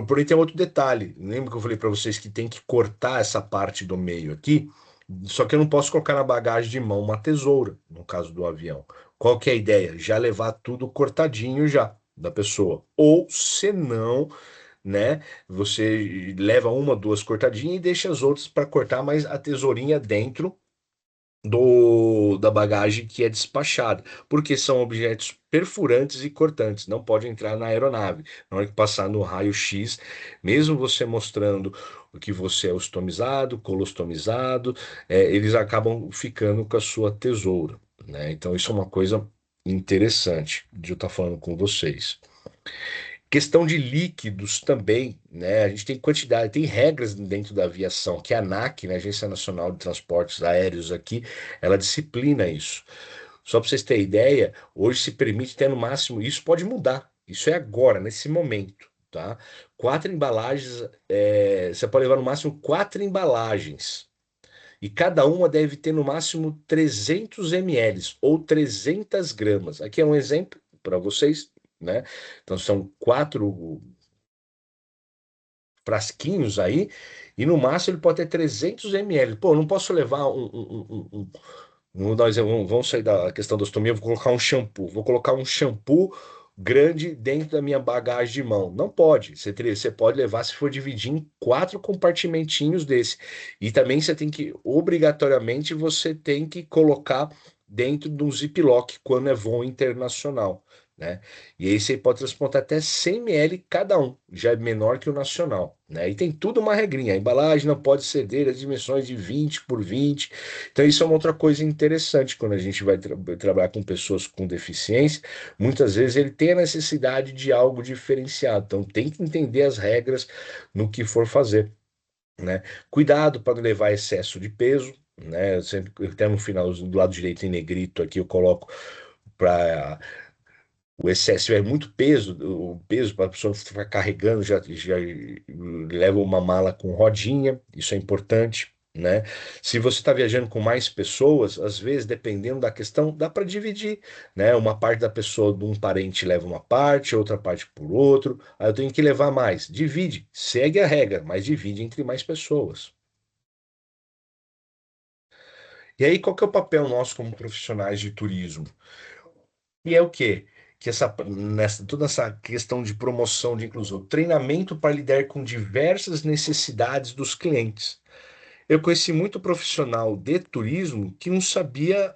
Porém, tem outro detalhe. Lembra que eu falei para vocês que tem que cortar essa parte do meio aqui? Só que eu não posso colocar na bagagem de mão uma tesoura, no caso do avião. Qual que é a ideia? Já levar tudo cortadinho já da pessoa. Ou, se não, né? Você leva uma, duas cortadinhas e deixa as outras para cortar, mas a tesourinha dentro da bagagem que é despachada, porque são objetos perfurantes e cortantes, não pode entrar na aeronave. Na hora que passar no raio-x, mesmo você mostrando que você é ostomizado, colostomizado, eles acabam ficando com a sua tesoura, né? Então isso é uma coisa interessante de eu estar falando com vocês. Questão de líquidos também, né? A gente tem quantidade, tem regras dentro da aviação, que a ANAC, né, Agência Nacional de Transportes Aéreos aqui, ela disciplina isso. Só para vocês terem ideia, hoje se permite ter no máximo, isso pode mudar, isso é agora, nesse momento, tá? Quatro embalagens, você pode levar no máximo quatro embalagens, e cada uma deve ter no máximo 300 ml ou 300 gramas. Aqui é um exemplo para vocês, né? Então são quatro frasquinhos aí, e no máximo ele pode ter 300 ml. Pô, eu não posso levar vamos dar um exemplo, vamos sair da questão da ostomia, vou colocar um shampoo. Vou colocar um shampoo grande dentro da minha bagagem de mão. Não pode. Você pode levar se for dividir em quatro compartimentinhos desse. E também você tem que, obrigatoriamente, você tem que colocar dentro de um ziplock quando é voo internacional, né? E aí você pode transportar até 100 ml cada um, já é menor que o nacional, né? E tem tudo uma regrinha. A embalagem não pode ceder as dimensões de 20 por 20. Então, isso é uma outra coisa interessante quando a gente vai trabalhar com pessoas com deficiência. Muitas vezes ele tem a necessidade de algo diferenciado, então tem que entender as regras no que for fazer, né? Cuidado para não levar excesso de peso, né? Eu sempre, até no final, do lado direito em negrito aqui, eu coloco para o excesso, se tiver muito peso, o peso para a pessoa ficar carregando, já leva uma mala com rodinha, isso é importante, né? Se você está viajando com mais pessoas, às vezes, dependendo da questão, dá para dividir, né? Uma parte da pessoa, de um parente leva uma parte, outra parte por outro, aí eu tenho que levar mais. Divide, segue a regra, mas divide entre mais pessoas. E aí, qual que é o papel nosso como profissionais de turismo? E é o quê? Que toda essa questão de promoção de inclusão, treinamento para lidar com diversas necessidades dos clientes. Eu conheci muito profissional de turismo que não sabia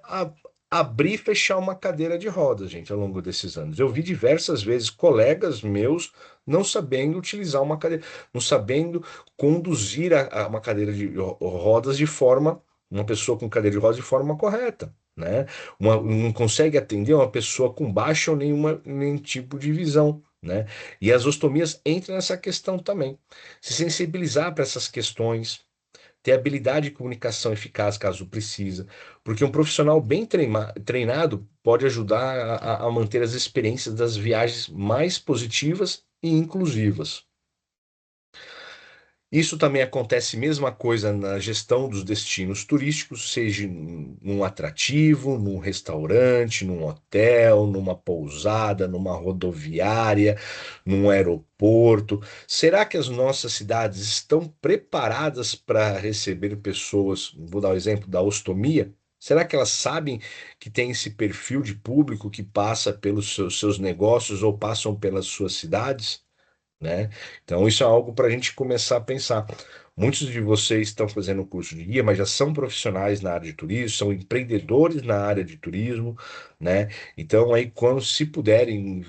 abrir e fechar uma cadeira de rodas, gente, ao longo desses anos. Eu vi diversas vezes colegas meus não sabendo utilizar uma cadeira, não sabendo conduzir uma cadeira de rodas de forma, uma pessoa com cadeira de rodas de forma correta, né? Não consegue atender uma pessoa com baixa ou nenhum tipo de visão, né? E as ostomias entram nessa questão também. Se sensibilizar para essas questões, ter habilidade de comunicação eficaz caso precisa, porque um profissional bem treinado pode ajudar a manter as experiências das viagens mais positivas e inclusivas. Isso também acontece mesma coisa na gestão dos destinos turísticos, seja num atrativo, num restaurante, num hotel, numa pousada, numa rodoviária, num aeroporto. Será que as nossas cidades estão preparadas para receber pessoas? Vou dar o exemplo da ostomia. Será que elas sabem que tem esse perfil de público que passa pelos seus negócios ou passam pelas suas cidades? Né? Então, isso é algo para a gente começar a pensar. Muitos de vocês estão fazendo o curso de guia, mas já são profissionais na área de turismo, são empreendedores na área de turismo, né? Então, aí, quando se puderem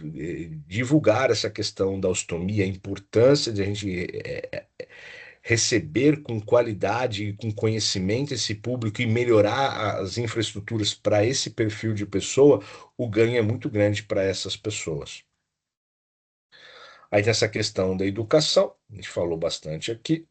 divulgar essa questão da ostomia, a importância de a gente receber com qualidade e com conhecimento esse público e melhorar as infraestruturas para esse perfil de pessoa, o ganho é muito grande para essas pessoas. Aí tem essa questão da educação, a gente falou bastante aqui.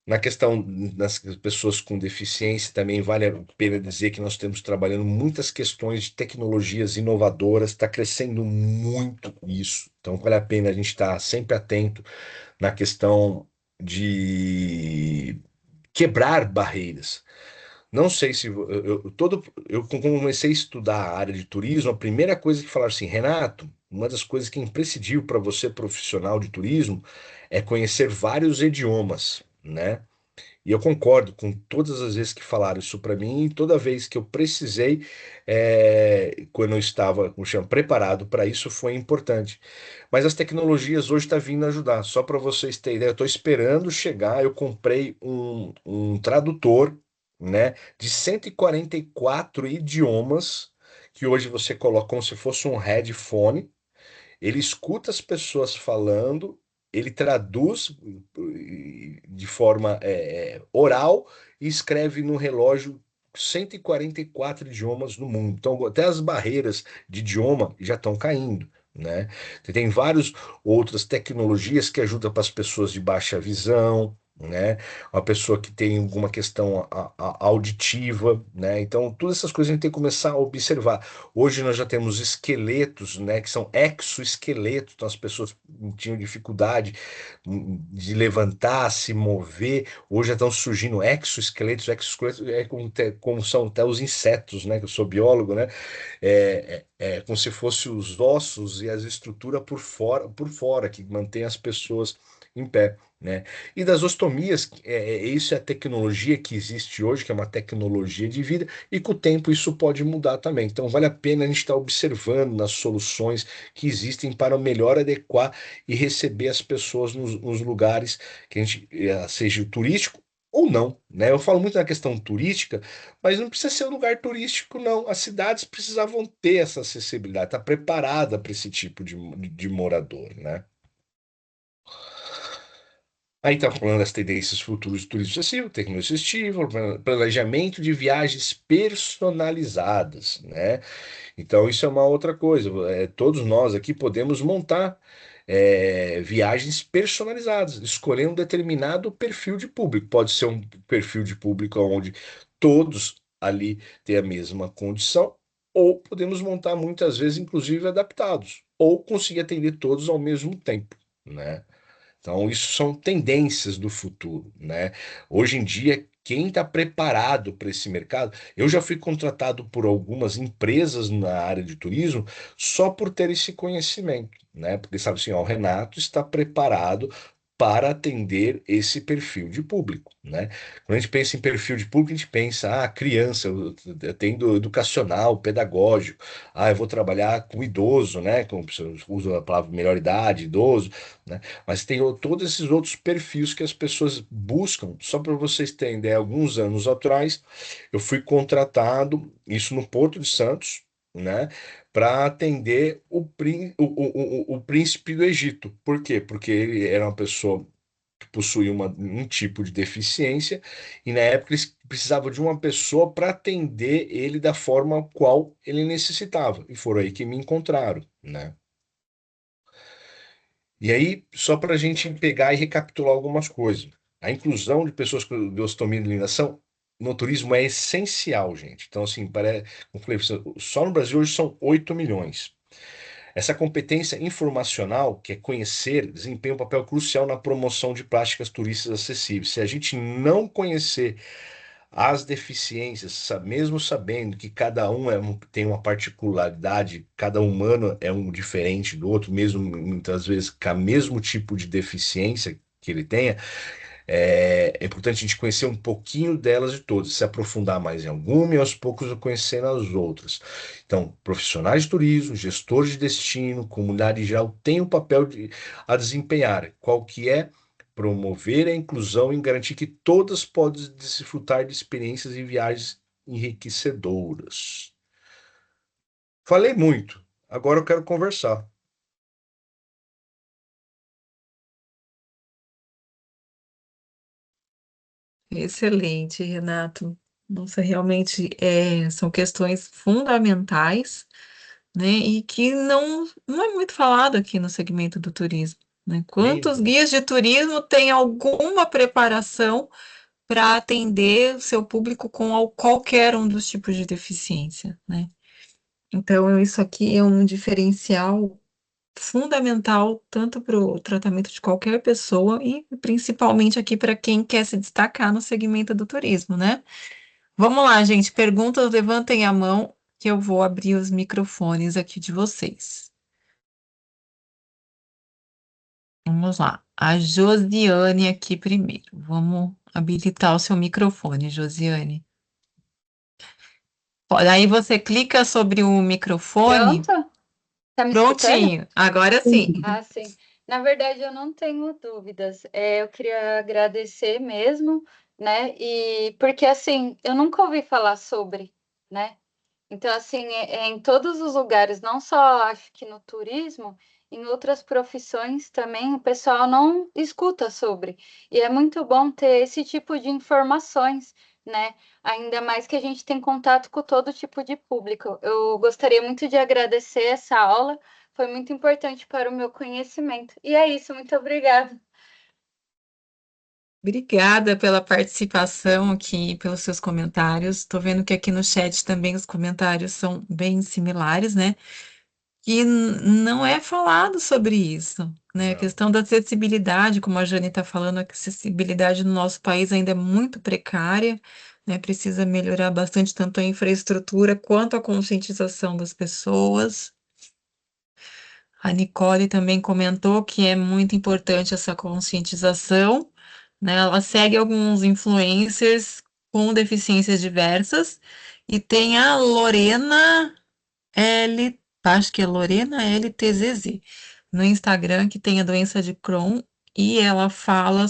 Na questão das pessoas com deficiência, também vale a pena dizer que nós temos trabalhando muitas questões de tecnologias inovadoras, está crescendo muito isso. Então, vale a pena a gente estar sempre atento na questão de quebrar barreiras. Não sei se eu comecei a estudar a área de turismo, a primeira coisa que falaram assim, Renato, uma das coisas que é imprescindível para você profissional de turismo é conhecer vários idiomas, né? E eu concordo com todas as vezes que falaram isso para mim, e toda vez que eu precisei, quando eu estava, como chama, preparado para isso, foi importante. Mas as tecnologias hoje estão vindo ajudar. Só para vocês terem ideia, eu estou esperando chegar. Eu comprei um tradutor, né, de 144 idiomas, que hoje você coloca como se fosse um headphone. Ele escuta as pessoas falando, ele traduz de forma oral e escreve no relógio 144 idiomas no mundo. Então, até as barreiras de idioma já estão caindo, né? Tem várias outras tecnologias que ajudam para as pessoas de baixa visão, né? Uma pessoa que tem alguma questão auditiva, né? Então, todas essas coisas a gente tem que começar a observar. Hoje nós já temos esqueletos, né, que são exoesqueletos, então as pessoas tinham dificuldade de levantar, se mover. Hoje já estão surgindo exoesqueletos. Exoesqueletos é como são até os insetos, né, que eu sou biólogo, né, é como se fossem os ossos e as estruturas por fora que mantém as pessoas em pé. Né? E das ostomias, isso é a tecnologia que existe hoje, que é uma tecnologia de vida, e com o tempo isso pode mudar também. Então vale a pena a gente estar observando nas soluções que existem para melhor adequar e receber as pessoas nos lugares que a gente, seja turístico ou não, né? Eu falo muito na questão turística, mas não precisa ser um lugar turístico, não. As cidades precisavam ter essa acessibilidade, estar preparada para esse tipo de morador, né? Aí está falando das tendências futuras do turismo acessível, tecnologia assistível, planejamento de viagens personalizadas, né? Então isso é uma outra coisa. Todos nós aqui podemos montar viagens personalizadas, escolher um determinado perfil de público. Pode ser um perfil de público onde todos ali têm a mesma condição, ou podemos montar muitas vezes, inclusive, adaptados, ou conseguir atender todos ao mesmo tempo, né? Então, isso são tendências do futuro, né? Hoje em dia, quem está preparado para esse mercado, eu já fui contratado por algumas empresas na área de turismo só por ter esse conhecimento, né? Porque sabe assim, ó, o Renato está preparado para atender esse perfil de público, né? Quando a gente pensa em perfil de público, a gente pensa, criança, eu tenho educacional, pedagógico, eu vou trabalhar com idoso, né? Como uso a palavra melhor idade, idoso, né? Mas tem todos esses outros perfis que as pessoas buscam. Só para vocês terem ideia, alguns anos atrás, eu fui contratado, isso no Porto de Santos, né, para atender o príncipe do Egito. Por quê? Porque ele era uma pessoa que possuía um tipo de deficiência, e na época eles precisavam de uma pessoa para atender ele da forma qual ele necessitava. E foram aí que me encontraram, né? E aí, só para a gente pegar e recapitular algumas coisas. A inclusão de pessoas com osteotomia de alienação no turismo é essencial, gente. Então, assim, como eu falei, só no Brasil hoje são 8 milhões. Essa competência informacional, que é conhecer, desempenha um papel crucial na promoção de práticas turísticas acessíveis. Se a gente não conhecer as deficiências, mesmo sabendo que cada um tem uma particularidade, cada humano é um diferente do outro, mesmo muitas vezes com o mesmo tipo de deficiência que ele tenha, é importante a gente conhecer um pouquinho delas de todas, se aprofundar mais em alguma e aos poucos eu conhecendo as outras. Então, profissionais de turismo, gestores de destino, comunidade em geral, têm um papel a desempenhar. Qual que é? Promover a inclusão e garantir que todas podem desfrutar de experiências e viagens enriquecedoras. Falei muito, agora eu quero conversar. Excelente, Renato. Nossa, realmente são questões fundamentais, né? E que não é muito falado aqui no segmento do turismo, né? Quantos Exa- guias de turismo têm alguma preparação para atender o seu público com qualquer um dos tipos de deficiência, né? Então, isso aqui é um diferencial fundamental tanto para o tratamento de qualquer pessoa e principalmente aqui para quem quer se destacar no segmento do turismo, né? Vamos lá, gente. Perguntas, levantem a mão que eu vou abrir os microfones aqui de vocês. Vamos lá. A Josiane aqui primeiro. Vamos habilitar o seu microfone, Josiane. Aí você clica sobre o microfone. Pronto? Tá me escutando? Prontinho. Agora sim. Ah, sim. Na verdade, eu não tenho dúvidas. Eu queria agradecer mesmo, né? E porque assim, eu nunca ouvi falar sobre, né? Então, assim, em todos os lugares, não só acho que no turismo, em outras profissões também, o pessoal não escuta sobre. E é muito bom ter esse tipo de informações, né? Ainda mais que a gente tem contato com todo tipo de público. Eu gostaria muito de agradecer essa aula, foi muito importante para o meu conhecimento. E é isso, muito obrigada. Obrigada pela participação aqui, pelos seus comentários. Estou vendo que aqui no chat também os comentários são bem similares, né? E não é falado sobre isso, né? A Não. questão da acessibilidade, como a Jane está falando, a acessibilidade no nosso país ainda é muito precária, né? Precisa melhorar bastante tanto a infraestrutura quanto a conscientização das pessoas. A Nicole também comentou que é muito importante essa conscientização, né? Ela segue alguns influencers com deficiências diversas e tem a Lorena acho que é Lorena LTZZ, no Instagram, que tem a doença de Crohn, e ela fala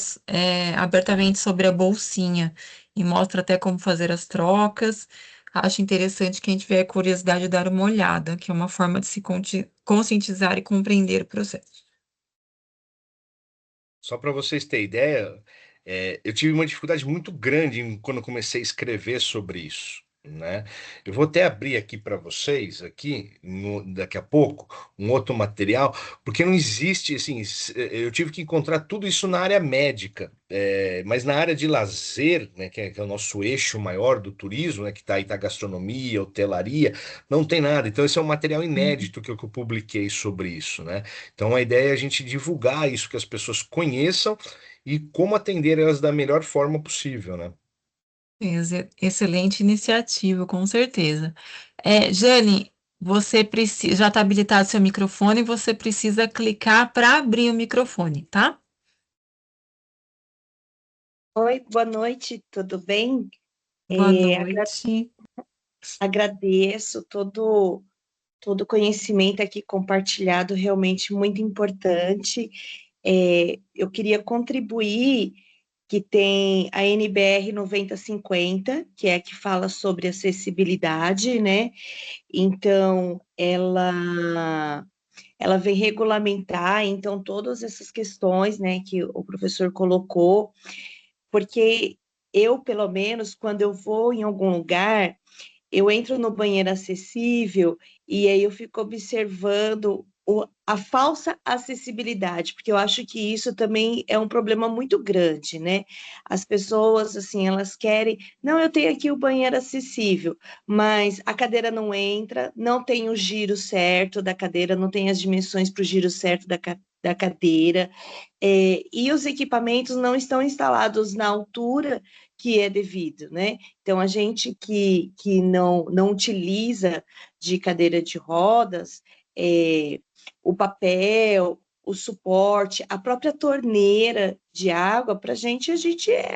abertamente sobre a bolsinha e mostra até como fazer as trocas. Acho interessante quem tiver curiosidade dar uma olhada, que é uma forma de se conscientizar e compreender o processo. Só para vocês terem ideia, eu tive uma dificuldade muito grande quando eu comecei a escrever sobre isso, né? Eu vou até abrir aqui para vocês, aqui, daqui a pouco, um outro material, porque não existe, assim, eu tive que encontrar tudo isso na área médica, mas na área de lazer, né, que é o nosso eixo maior do turismo, né, que está aí, tá a gastronomia, hotelaria, não tem nada. Então, esse é um material inédito que eu publiquei sobre isso, né? Então a ideia é a gente divulgar isso, que as pessoas conheçam e como atender elas da melhor forma possível, né? Excelente iniciativa, com certeza. Jane, você precisa, já está habilitado seu microfone, você precisa clicar para abrir o microfone, tá? Oi, boa noite, tudo bem? Boa Agra- noite. agradeço todo o conhecimento aqui compartilhado, realmente muito importante. Eu queria contribuir que tem a NBR 9050, que é a que fala sobre acessibilidade, né? Então, ela vem regulamentar, então, todas essas questões, né, que o professor colocou, porque eu, pelo menos, quando eu vou em algum lugar, eu entro no banheiro acessível e aí eu fico observando a falsa acessibilidade, porque eu acho que isso também é um problema muito grande, né? As pessoas, assim, elas querem, não, eu tenho aqui o banheiro acessível, mas a cadeira não entra, não tem o giro certo da cadeira, não tem as dimensões para o giro certo da cadeira, e os equipamentos não estão instalados na altura que é devido, né? Então, a gente que não utiliza de cadeira de rodas, o papel, o suporte, a própria torneira de água, para a gente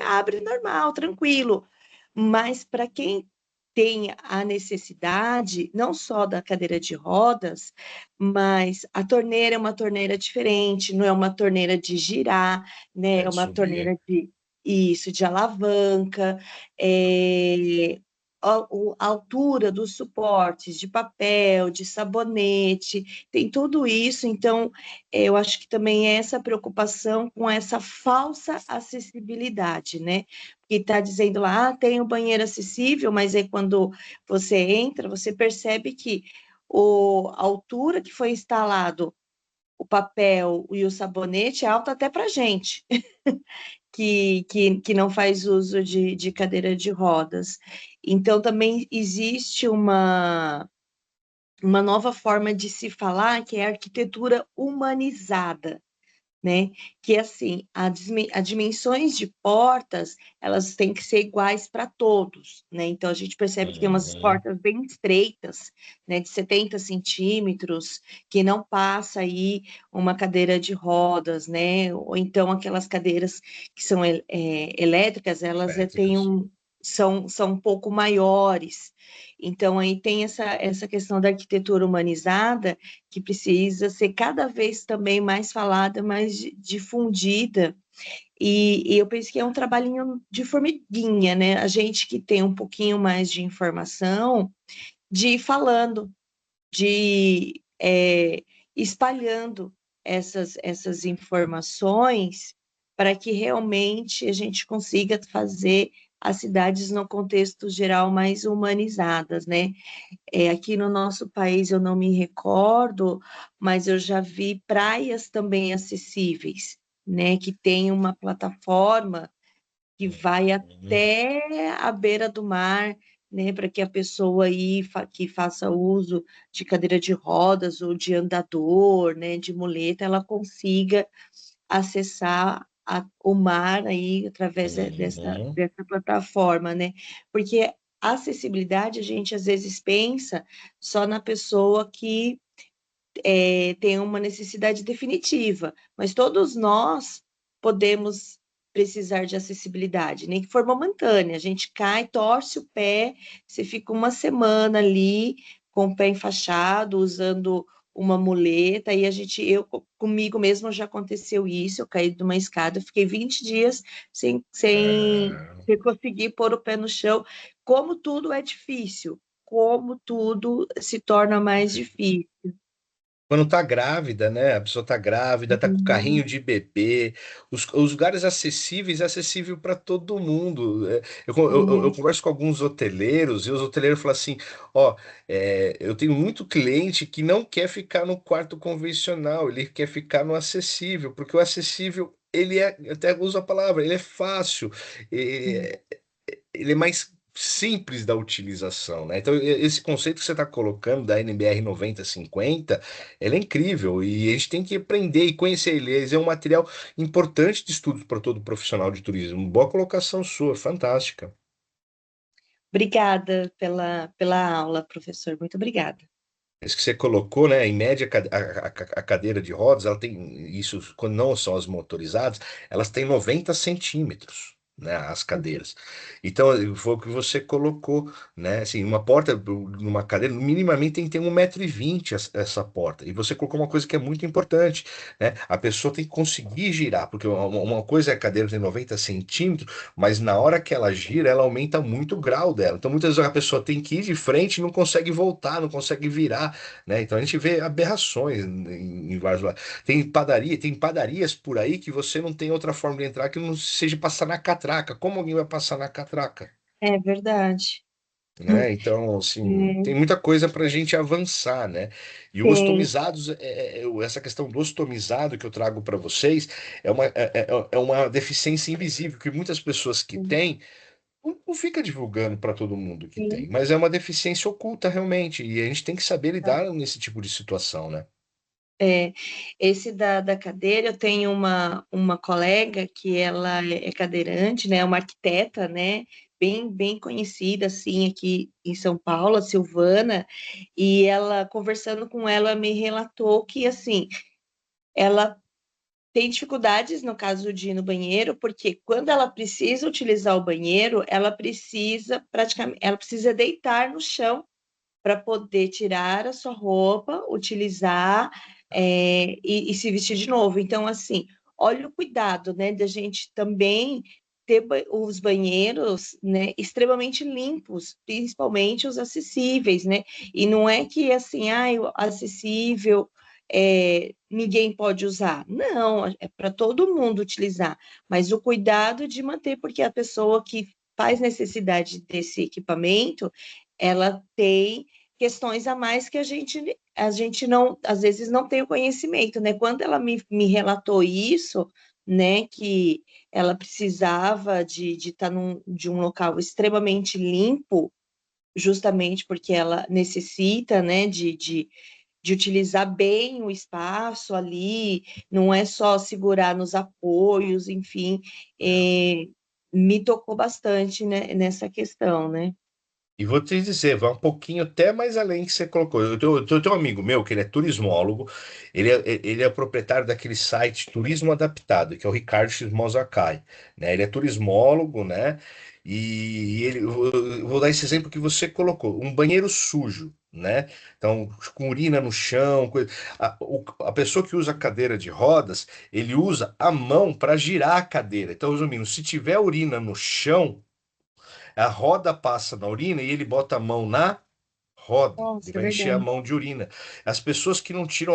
abre normal, tranquilo. Mas para quem tem a necessidade, não só da cadeira de rodas, mas a torneira é uma torneira diferente, não é uma torneira de girar, né? É É de uma subir. torneira de alavanca, a altura dos suportes de papel, de sabonete, tem tudo isso, então eu acho que também é essa preocupação com essa falsa acessibilidade, né? Que está dizendo lá, tem o banheiro acessível, mas aí quando você entra, você percebe que a altura que foi instalado o papel e o sabonete é alta até para gente que não faz uso de cadeira de rodas. Então, também existe uma nova forma de se falar, que é a arquitetura humanizada, né? Que assim, as dimensões de portas, elas têm que ser iguais para todos, né? Então a gente percebe que tem umas Uhum. portas bem estreitas, né, de 70 centímetros, que não passa aí uma cadeira de rodas, né? Ou então aquelas cadeiras que são elétricas, elas têm Elétricas. são um pouco maiores. Então aí tem essa questão da arquitetura humanizada, que precisa ser cada vez também mais falada, mais difundida. E eu penso que é um trabalhinho de formiguinha, né? A gente que tem um pouquinho mais de informação, de ir falando, de espalhando essas informações para que realmente a gente consiga fazer as cidades no contexto geral mais humanizadas, né? Aqui no nosso país eu não me recordo, mas eu já vi praias também acessíveis, né? Que tem uma plataforma que vai Uhum. até a beira do mar, né? Para que a pessoa aí que faça uso de cadeira de rodas ou de andador, né? De muleta, ela consiga acessar o mar aí através Uhum. dessa plataforma, né? Porque a acessibilidade a gente às vezes pensa só na pessoa que tem uma necessidade definitiva, mas todos nós podemos precisar de acessibilidade, nem que for momentânea. A gente cai, torce o pé, você fica uma semana ali com o pé enfaixado, usando uma muleta, e comigo mesmo já aconteceu isso, eu caí de uma escada, eu fiquei 20 dias Ah. sem conseguir pôr o pé no chão. Como tudo é difícil, como tudo se torna mais difícil. Quando tá grávida, né? A pessoa tá grávida, tá com carrinho Uhum. de bebê, os lugares acessíveis, é acessível para todo mundo. Eu É, converso com alguns hoteleiros e os hoteleiros falam assim: ó, eu tenho muito cliente que não quer ficar no quarto convencional, ele quer ficar no acessível, porque o acessível, ele é, eu até uso a palavra, ele é fácil, sim, é, ele é mais simples da utilização, né? Então, esse conceito que você está colocando da NBR 9050, ela é incrível e a gente tem que aprender e conhecer ele. Ele é um material importante de estudo para todo profissional de turismo. Boa colocação sua, fantástica. obrigada pela aula, professor. Muito obrigada. Isso que você colocou, né? Em média, a cadeira de rodas, ela tem isso, quando não são as motorizadas, elas têm 90 centímetros, né? As cadeiras. Então, foi o que você colocou, né? Assim, uma porta, numa cadeira, minimamente tem que ter 1,20 m essa porta. E você colocou uma coisa que é muito importante, né? A pessoa tem que conseguir girar, porque uma coisa é a cadeira tem 90 centímetros, mas na hora que ela gira, ela aumenta muito o grau dela. Então, muitas vezes a pessoa tem que ir de frente e não consegue voltar, não consegue virar, né? Então a gente vê aberrações em vários lugares. Tem padarias por aí que você não tem outra forma de entrar que não seja passar na catraca. Como alguém vai passar na catraca? É verdade. Né? Então, assim, tem É, muita coisa para a gente avançar, né? E o tem, ostomizados, essa questão do ostomizado que eu trago para vocês é uma deficiência invisível que muitas pessoas que têm não fica divulgando para todo mundo que tem, sim. mas é uma deficiência oculta realmente, e a gente tem que saber lidar nesse tipo de situação, né? É, esse da cadeira, eu tenho uma colega que ela é cadeirante, né, uma arquiteta, né, bem conhecida, assim, aqui em São Paulo, a Silvana, e ela, conversando com ela, me relatou que, assim, ela tem dificuldades no caso de ir no banheiro, porque quando ela precisa utilizar o banheiro, ela precisa praticamente, ela precisa deitar no chão para poder tirar a sua roupa, utilizar e se vestir de novo. Então, assim, olha o cuidado, né, da gente também ter os banheiros, né, extremamente limpos, principalmente os acessíveis, né? E não é que assim, o acessível ninguém pode usar. Não, é para todo mundo utilizar, mas o cuidado de manter, porque a pessoa que faz necessidade desse equipamento, ela tem questões a mais que a gente não, às vezes não tem o conhecimento, né? Quando ela me relatou isso, né, que ela precisava de estar de um local extremamente limpo, justamente porque ela necessita, né, de utilizar bem o espaço ali, não é só segurar nos apoios, enfim, me tocou bastante, né, nessa questão, né? E vou te dizer, vai um pouquinho até mais além que você colocou. Eu tenho um amigo meu que ele é turismólogo, ele é proprietário daquele site Turismo Adaptado, que é o Ricardo X Mosacai, né? Ele é turismólogo, né? E eu vou dar esse exemplo que você colocou, um banheiro sujo, né? Então, com urina no chão, coisa. A pessoa que usa cadeira de rodas, ele usa a mão para girar a cadeira. Então, resumindo, se tiver urina no chão, a roda passa na urina e ele bota a mão na roda. Ele Nossa, é vai encher a verdade. mão de urina. As pessoas que não tiram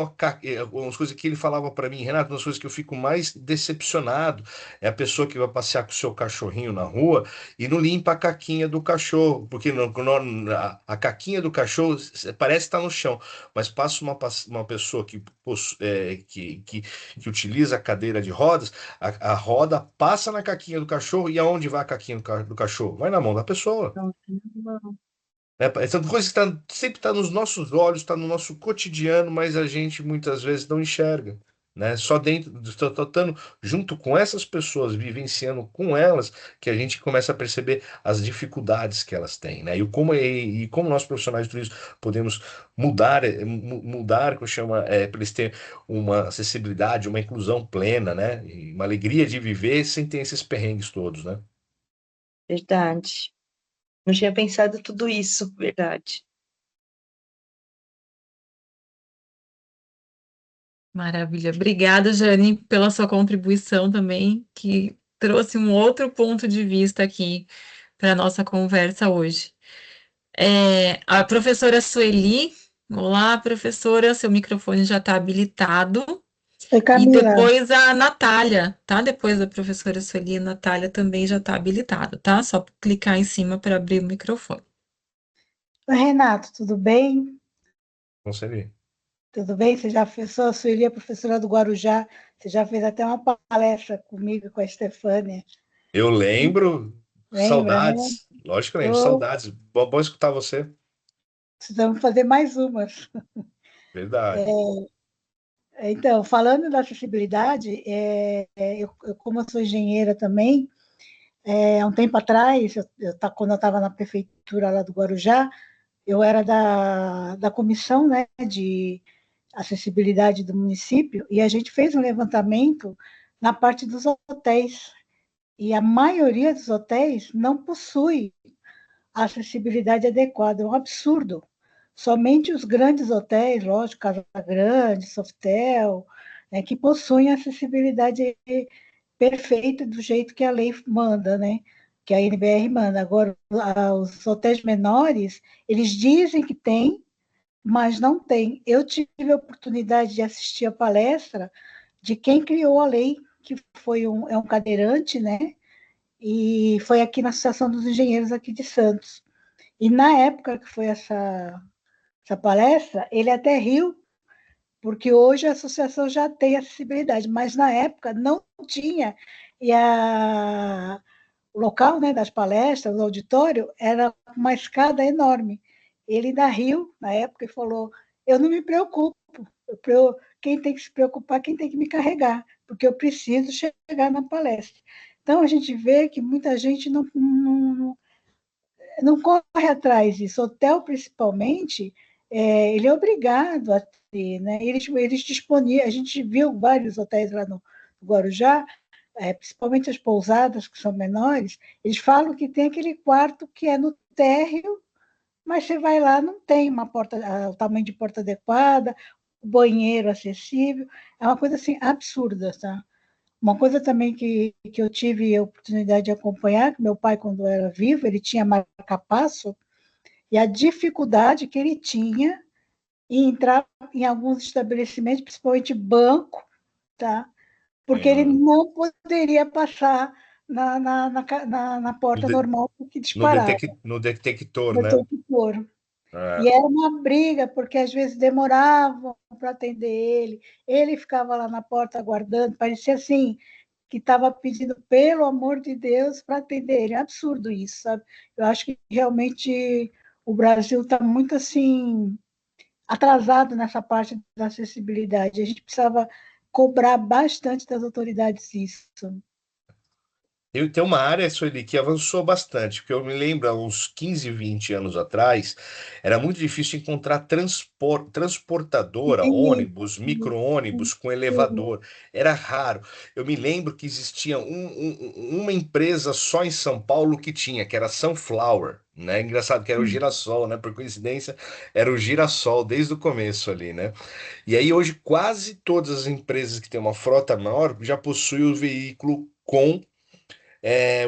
algumas coisas que ele falava para mim, Renato, uma das coisas que eu fico mais decepcionado é a pessoa que vai passear com o seu cachorrinho na rua e não limpa a caquinha do cachorro, porque a caquinha do cachorro parece estar no chão, mas passa uma pessoa que utiliza a cadeira de rodas, a roda passa na caquinha do cachorro e aonde vai a caquinha do cachorro? Vai na mão da pessoa. Nossa, não. Né? São coisas que sempre está nos nossos olhos, está no nosso cotidiano, mas a gente muitas vezes não enxerga. Né? Só dentro, estando junto com essas pessoas, vivenciando com elas, que a gente começa a perceber as dificuldades que elas têm, né? E como nós profissionais de turismo podemos mudar, que eu chamo, para eles terem uma acessibilidade, uma inclusão plena, né? E uma alegria de viver sem ter esses perrengues todos, né? Verdade. Não tinha pensado tudo isso, verdade. Maravilha. Obrigada, Jane, pela sua contribuição também, que trouxe um outro ponto de vista aqui para a nossa conversa hoje. A professora Sueli, olá, professora, seu microfone já está habilitado. Oi, E Camila. depois a Natália, tá? Depois da professora Sueli, a Natália também já está habilitada, tá? Só clicar em cima para abrir o microfone. Oi, Renato, tudo bem? Consegui. Tudo bem? Você já fez, sou a Sueli, a professora do Guarujá, você já fez até uma palestra comigo e com a Estefânia, Eu lembro, lembra, né? saudades. Lógico que eu lembro, Eu, saudades. Bom escutar você. precisamos fazer mais umas. Verdade. Então, falando da acessibilidade, como eu sou engenheira também, há um tempo atrás, quando eu estava na prefeitura lá do Guarujá, eu era da comissão, né, de acessibilidade do município, e a gente fez um levantamento na parte dos hotéis. E a maioria dos hotéis não possui acessibilidade adequada, é um absurdo. Somente os grandes hotéis, lógico, Casa Grande, Sofitel, né, que possuem acessibilidade perfeita do jeito que a lei manda, né? Que a NBR manda. Agora, os hotéis menores, eles dizem que tem, mas não tem. Eu tive a oportunidade de assistir a palestra de quem criou a lei, que é um cadeirante, né? E foi aqui na Associação dos Engenheiros aqui de Santos. E na época que foi essa palestra, ele até riu, porque hoje a associação já tem acessibilidade, mas na época não tinha. E o local, né, das palestras, o auditório, era uma escada enorme. Ele ainda riu na época e falou: eu não me preocupo, quem tem que se preocupar, quem tem que me carregar, porque eu preciso chegar na palestra. Então, a gente vê que muita gente não corre atrás disso. Hotel, principalmente, ele é obrigado a ter, né? Eles disponíveis, a gente viu vários hotéis lá no Guarujá, principalmente as pousadas, que são menores, eles falam que tem aquele quarto que é no térreo, mas você vai lá, não tem uma porta, o tamanho de porta adequada, o banheiro acessível, é uma coisa assim absurda, tá? Uma coisa também que eu tive a oportunidade de acompanhar, que meu pai, quando era vivo, ele tinha marca-passo, e a dificuldade que ele tinha em entrar em alguns estabelecimentos, principalmente banco, tá? Porque ele Hum. não poderia passar na No, porta de- normal, porque no, disparava, no detector, no né? detector. E É. era uma briga, porque às vezes demoravam para atender ele ficava lá na porta aguardando, parecia assim, que estava pedindo, pelo amor de Deus, para atender ele. É absurdo isso, sabe? Eu acho que realmente o Brasil está muito assim atrasado nessa parte da acessibilidade. A gente precisava cobrar bastante das autoridades isso. Eu tenho uma área, Sueli, que avançou bastante, porque eu me lembro, há uns 15, 20 anos atrás, era muito difícil encontrar transportadora, ônibus, micro-ônibus com elevador. Era raro. Eu me lembro que existia uma empresa só em São Paulo que tinha, que era Sunflower, né? Engraçado que era o girassol, né? Por coincidência, era o girassol desde o começo ali, né? E aí hoje quase todas as empresas que têm uma frota maior já possuem o veículo com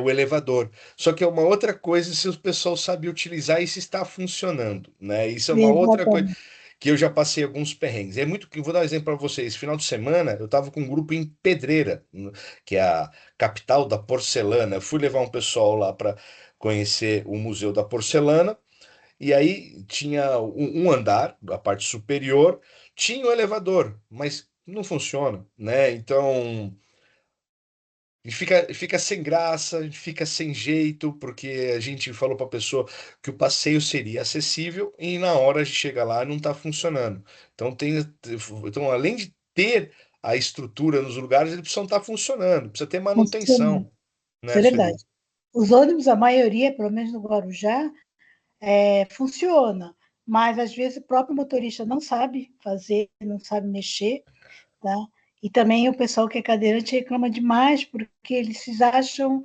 o elevador. Só que é uma outra coisa se o pessoal sabe utilizar e se está funcionando, né? Isso é uma outra coisa Exatamente. que eu já passei alguns perrengues. É muito que vou dar um exemplo para vocês. Final de semana eu estava com um grupo em Pedreira, que é a capital da porcelana. Eu fui levar um pessoal lá para conhecer o Museu da Porcelana. E aí tinha um andar, a parte superior, tinha o elevador, mas não funciona, né? Então e fica sem graça, fica sem jeito, porque a gente falou para a pessoa que o passeio seria acessível e na hora de chegar lá não está funcionando. Então, além de ter a estrutura nos lugares, eles precisam estar funcionando, precisa ter Funciona. manutenção, Isso né, é verdade. Sueli? Os ônibus, a maioria, pelo menos no Guarujá, funciona, mas às vezes o próprio motorista não sabe fazer, não sabe mexer, tá? E também o pessoal que é cadeirante reclama demais porque eles se acham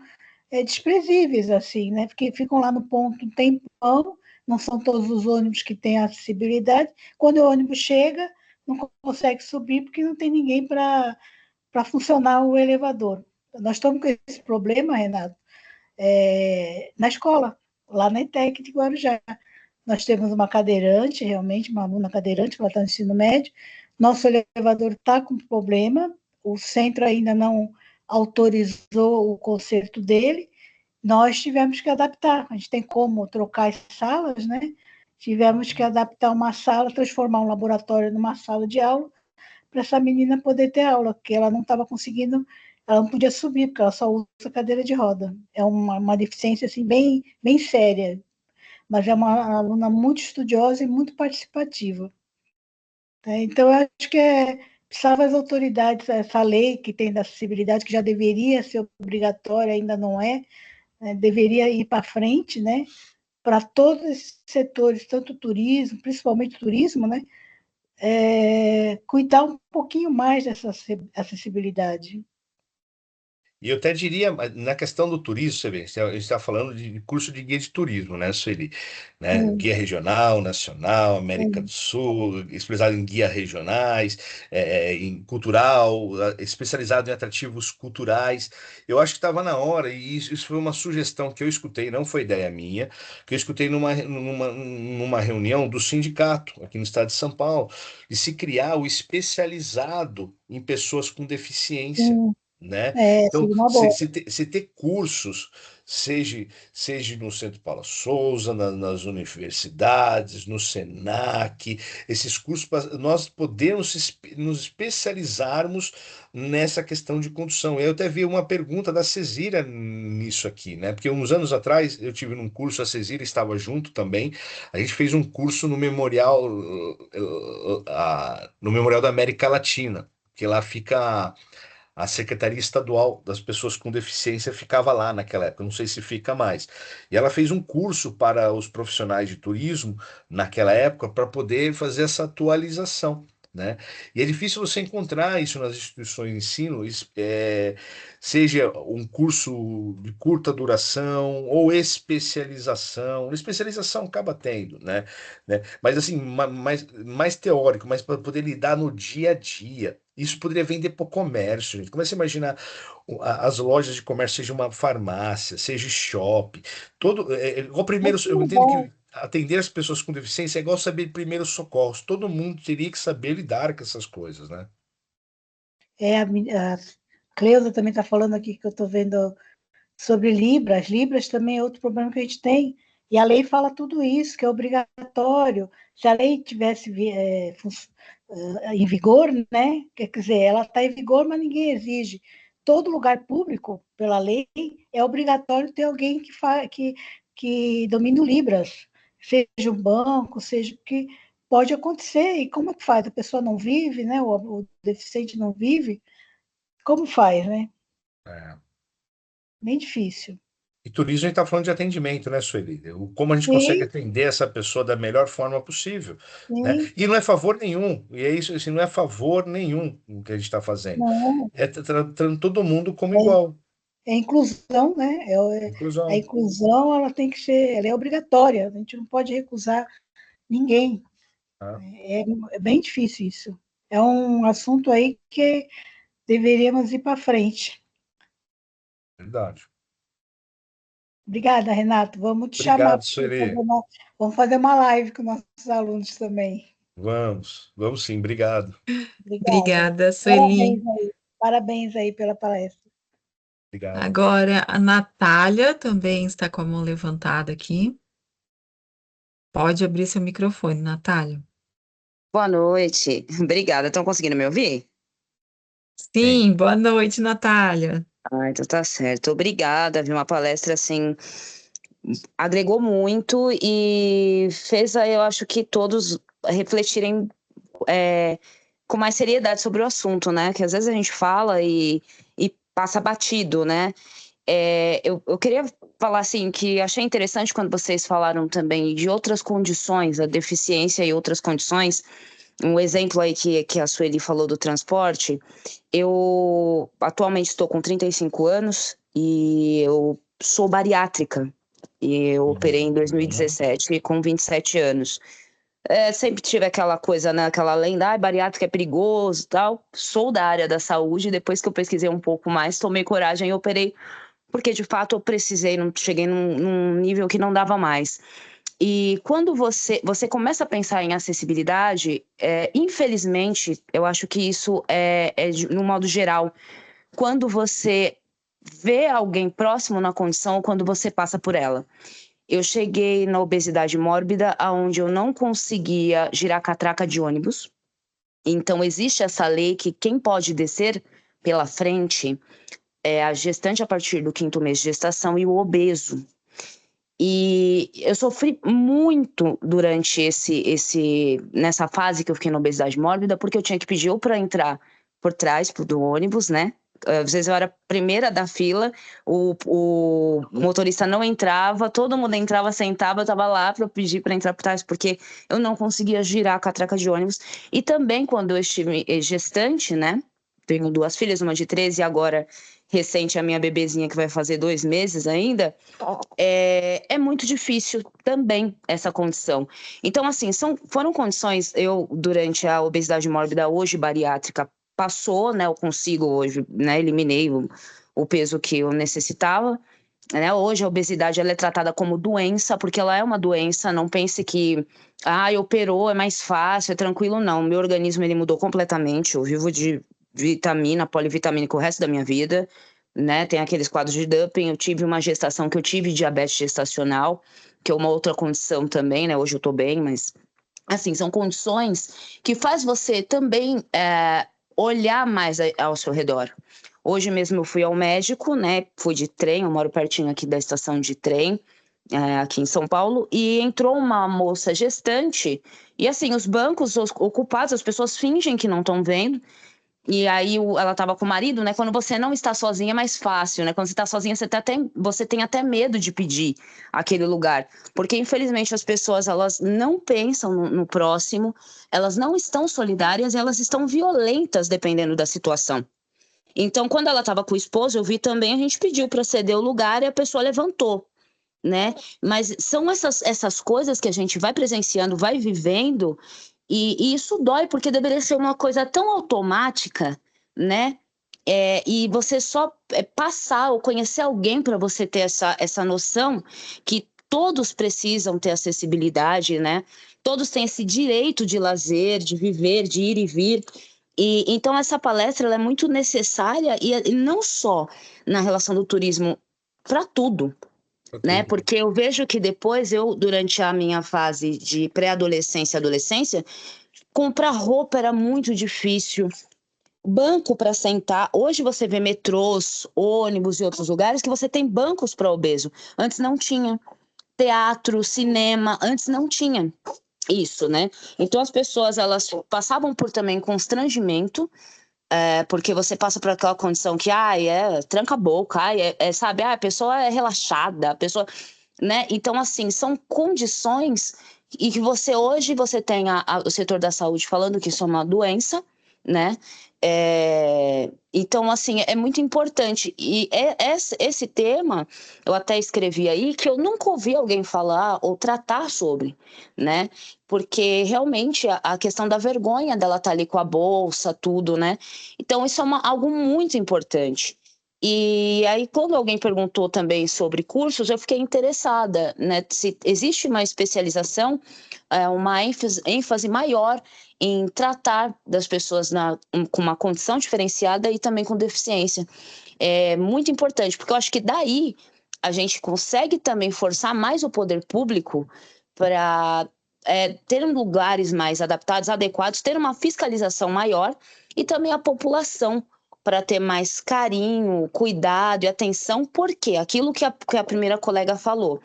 desprezíveis, assim, né? Porque ficam lá no ponto um tempão, não são todos os ônibus que têm acessibilidade. Quando o ônibus chega, não consegue subir porque não tem ninguém para funcionar o elevador. Nós estamos com esse problema, Renato, na escola, lá na ETEC de Guarujá. Nós temos uma cadeirante, realmente, uma aluna cadeirante, que ela está no ensino médio. Nosso elevador está com problema, o centro ainda não autorizou o conserto dele. Nós tivemos que adaptar. A gente tem como trocar as salas, né? Tivemos que adaptar uma sala, transformar um laboratório numa sala de aula, para essa menina poder ter aula, porque ela não estava conseguindo, ela não podia subir, porque ela só usa cadeira de roda. É uma deficiência assim, bem, bem séria, mas é uma aluna muito estudiosa e muito participativa. Tá? Então, eu acho que precisava as autoridades, essa lei que tem da acessibilidade, que já deveria ser obrigatória, ainda não é, né? Deveria ir para frente, né? Para todos esses setores, tanto turismo, principalmente turismo, né? Cuidar um pouquinho mais dessa acessibilidade. E eu até diria, na questão do turismo, você vê, a gente está falando de curso de guia de turismo, né, Sueli? Né? Sim, Guia regional, nacional, América do sim, Sul, especializado em guia regionais, em cultural, especializado em atrativos culturais. Eu acho que estava na hora, e isso foi uma sugestão que eu escutei, não foi ideia minha, que eu escutei numa reunião do sindicato aqui no estado de São Paulo, de se criar o especializado em pessoas com deficiência. sim. Né? Então, Seria uma boa. se ter cursos, seja no Centro Paula Souza, nas universidades, no SENAC, esses cursos, nós podemos nos especializarmos nessa questão de condução. Eu até vi uma pergunta da Cesira nisso aqui, né? Porque uns anos atrás eu tive num curso, a Cesira estava junto também, a gente fez um curso no Memorial da América Latina, que lá fica a Secretaria Estadual das Pessoas com Deficiência ficava lá naquela época, não sei se fica mais. E ela fez um curso para os profissionais de turismo naquela época para poder fazer essa atualização. Né? E é difícil você encontrar isso nas instituições de ensino, seja um curso de curta duração ou especialização. Especialização acaba tendo, né? Mas assim, mais teórico, mas para poder lidar no dia a dia. Isso poderia vender para o comércio, gente. Começa a imaginar as lojas de comércio, seja uma farmácia, seja shopping, igual primeiro, eu entendo que atender as pessoas com deficiência é igual saber primeiros socorros. Todo mundo teria que saber lidar com essas coisas, né? A Cleusa também está falando aqui que eu estou vendo sobre Libras. Libras também é outro problema que a gente tem. E a lei fala tudo isso, que é obrigatório. Se a lei tivesse em vigor, né? Quer dizer, ela está em vigor, mas ninguém exige. Todo lugar público, pela lei, é obrigatório ter alguém que domine o Libras. seja um banco, seja o que pode acontecer. E como é que faz? A pessoa não vive, né? O deficiente não vive, como faz, né? É. Bem difícil. E turismo a gente está falando de atendimento, né, Sueli? Como a gente consegue Sim, atender essa pessoa da melhor forma possível, né? sim, E não é favor nenhum, e é isso, assim, não é favor nenhum o que a gente está fazendo. não. É tratando todo mundo como igual. É inclusão, né? A Inclusão. inclusão, ela tem que ser, ela é obrigatória. A gente não pode recusar ninguém. Tá? É bem difícil isso. É um assunto aí que deveríamos ir para frente. Verdade. Obrigada, Renato. Vamos te chamar Obrigado, para fazer Sueli. vamos fazer uma live com nossos alunos também. Vamos sim, obrigado. Obrigada. Obrigada, Sueli. Parabéns aí. Parabéns aí pela palestra. Obrigado. Agora, a Natália também está com a mão levantada aqui. Pode abrir seu microfone, Natália. Boa noite. Obrigada. Estão conseguindo me ouvir? Bem, Sim, boa noite, Natália. Ah, então tá certo. Obrigada. Vi uma palestra assim, agregou muito e fez, eu acho que todos refletirem com mais seriedade sobre o assunto, né? Que às vezes a gente fala e passa batido, né? Eu queria falar assim que achei interessante quando vocês falaram também de outras condições, a deficiência e outras condições. Um exemplo aí que a Sueli falou do transporte. Eu atualmente estou com 35 anos e eu sou bariátrica. E eu operei em 2017 com 27 anos. Sempre tive aquela coisa, né, aquela lenda, bariátrica é perigoso e tal. Sou da área da saúde, depois que eu pesquisei um pouco mais, tomei coragem e operei, porque de fato eu precisei, cheguei num nível que não dava mais. E quando você começa a pensar em acessibilidade, infelizmente, eu acho que isso no modo geral, quando você vê alguém próximo na condição ou quando você passa por ela. Eu cheguei na obesidade mórbida, onde eu não conseguia girar catraca de ônibus. Então, existe essa lei que quem pode descer pela frente é a gestante a partir do 5º mês de gestação e o obeso. E eu sofri muito durante nessa fase que eu fiquei na obesidade mórbida, porque eu tinha que pedir ou para entrar por trás do ônibus, né? Às vezes eu era a primeira da fila, o motorista não entrava, todo mundo entrava, sentava, eu estava lá para pedir para entrar por trás, porque eu não conseguia girar a catraca de ônibus. E também quando eu estive gestante, né? Tenho 2 filhas, uma de 13 e agora recente a minha bebezinha que vai fazer 2 meses ainda. É muito difícil também essa condição. Então, assim, foram condições, durante a obesidade mórbida, hoje bariátrica, passou, né? Eu consigo hoje, né? Eliminei o peso que eu necessitava. Né? Hoje a obesidade ela é tratada como doença, porque ela é uma doença. Não pense que, operou, é mais fácil, é tranquilo. Não, meu organismo ele mudou completamente. Eu vivo de vitamina, polivitamínica o resto da minha vida. Né? Tem aqueles quadros de Dumping. Eu tive uma gestação que eu tive diabetes gestacional, que é uma outra condição também, né? Hoje eu tô bem, mas assim, são condições que faz você também olhar mais ao seu redor. Hoje mesmo eu fui ao médico, né? Fui de trem, eu moro pertinho aqui da estação de trem, aqui em São Paulo, e entrou uma moça gestante, e assim, os bancos ocupados, as pessoas fingem que não estão vendo. E aí ela estava com o marido, né? Quando você não está sozinha é mais fácil, né? Quando você está sozinha, você tem até medo de pedir aquele lugar. Porque, infelizmente, as pessoas elas não pensam no próximo, elas não estão solidárias, elas estão violentas, dependendo da situação. Então, quando ela estava com o esposo, eu vi também, a gente pediu para ceder o lugar e a pessoa levantou. Né? Mas são essas coisas que a gente vai presenciando, vai vivendo, e isso dói, porque deveria ser uma coisa tão automática, né? E você só passar ou conhecer alguém para você ter essa noção que todos precisam ter acessibilidade, né? Todos têm esse direito de lazer, de viver, de ir e vir. E então essa palestra ela é muito necessária e não só na relação do turismo, para tudo. Né? Porque eu vejo que depois durante a minha fase de pré-adolescência e adolescência, comprar roupa era muito difícil. Banco para sentar. Hoje você vê metrôs, ônibus e outros lugares que você tem bancos para obeso. Antes não tinha. teatro, cinema, antes não tinha isso, né? Então as pessoas, elas passavam por também constrangimento, porque você passa por aquela condição que, tranca a boca, sabe, a pessoa é relaxada, a pessoa, né? Então, assim, são condições e que hoje você tem o setor da saúde falando que isso é uma doença, né? Então, assim, é muito importante. E esse tema, eu até escrevi aí, que eu nunca ouvi alguém falar ou tratar sobre, né? Porque realmente a questão da vergonha dela estar ali com a bolsa, tudo, né? Então, isso é algo muito importante. E aí, quando alguém perguntou também sobre cursos, eu fiquei interessada, né? Se existe uma especialização, uma ênfase maior em tratar das pessoas com uma condição diferenciada e também com deficiência. É muito importante, porque eu acho que daí a gente consegue também forçar mais o poder público para ter lugares mais adaptados, adequados, ter uma fiscalização maior e também a população para ter mais carinho, cuidado e atenção, porque aquilo que a primeira colega falou,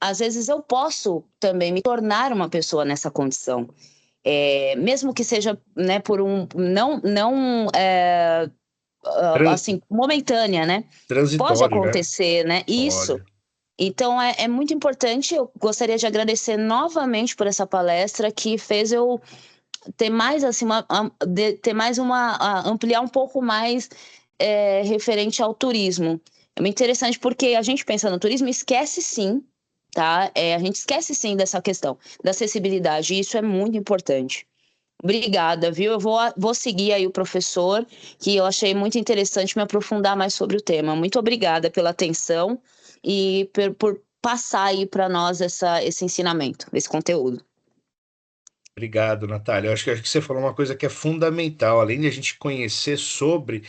às vezes eu posso também me tornar uma pessoa nessa condição, mesmo que seja, né, por não assim, momentânea, né? Pode Transitório, né? acontecer, né? Isso. Pode. Então, é muito importante. Eu gostaria de agradecer novamente por essa palestra que fez eu ter mais, assim, ampliar um pouco mais referente ao turismo. É muito interessante porque a gente pensa no turismo e esquece sim, tá? A gente esquece sim dessa questão da acessibilidade, e isso é muito importante. Obrigada, viu? Eu vou seguir aí o professor, que eu achei muito interessante me aprofundar mais sobre o tema. Muito obrigada pela atenção e por passar aí para nós esse ensinamento, esse conteúdo. Obrigado, Natália. Eu acho que você falou uma coisa que é fundamental, além de a gente conhecer sobre,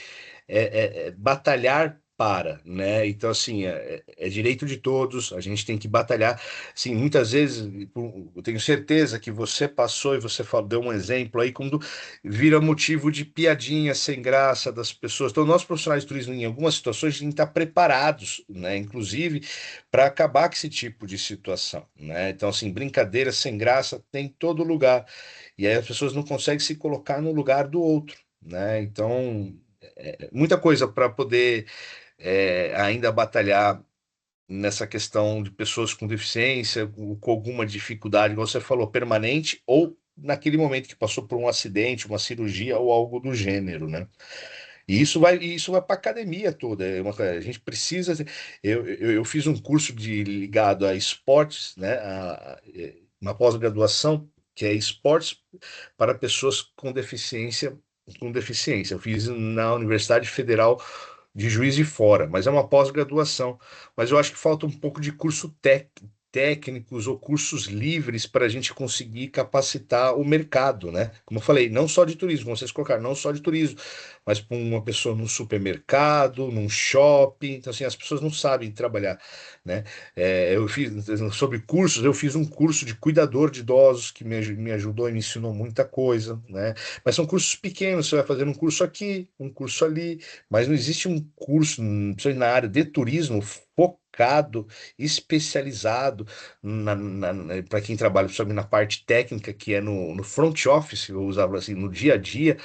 batalhar para, né? Então, assim, é direito de todos, a gente tem que batalhar. Assim, muitas vezes, eu tenho certeza que você passou e você deu um exemplo aí, quando vira motivo de piadinha sem graça das pessoas. Então, nós profissionais de turismo, em algumas situações, a gente está preparados, né? Inclusive, para acabar com esse tipo de situação, né? Então, assim, brincadeira sem graça tem em todo lugar. E aí as pessoas não conseguem se colocar no lugar do outro, né? Então, muita coisa para poder ainda batalhar nessa questão de pessoas com deficiência, com alguma dificuldade, igual você falou, permanente, ou naquele momento que passou por um acidente, uma cirurgia ou algo do gênero, né? E isso vai para a academia toda. A gente precisa. Eu fiz um curso ligado a esportes, né? Uma pós-graduação que é esportes para pessoas com deficiência. Com deficiência. Eu fiz na Universidade Federal de Juiz de Fora, mas é uma pós-graduação. Mas eu acho que falta um pouco de técnicos ou cursos livres para a gente conseguir capacitar o mercado, né? Como eu falei, não só de turismo, vocês colocaram, não só de turismo, mas para uma pessoa num supermercado, num shopping. Então, assim, as pessoas não sabem trabalhar, né? Eu fiz, sobre cursos, eu fiz um curso de cuidador de idosos que me ajudou e me ensinou muita coisa, né? Mas são cursos pequenos, você vai fazendo um curso aqui, um curso ali, mas não existe um curso na área de turismo focado, especializado para quem trabalha, principalmente na parte técnica, que é no front office, eu usava assim, no dia a dia.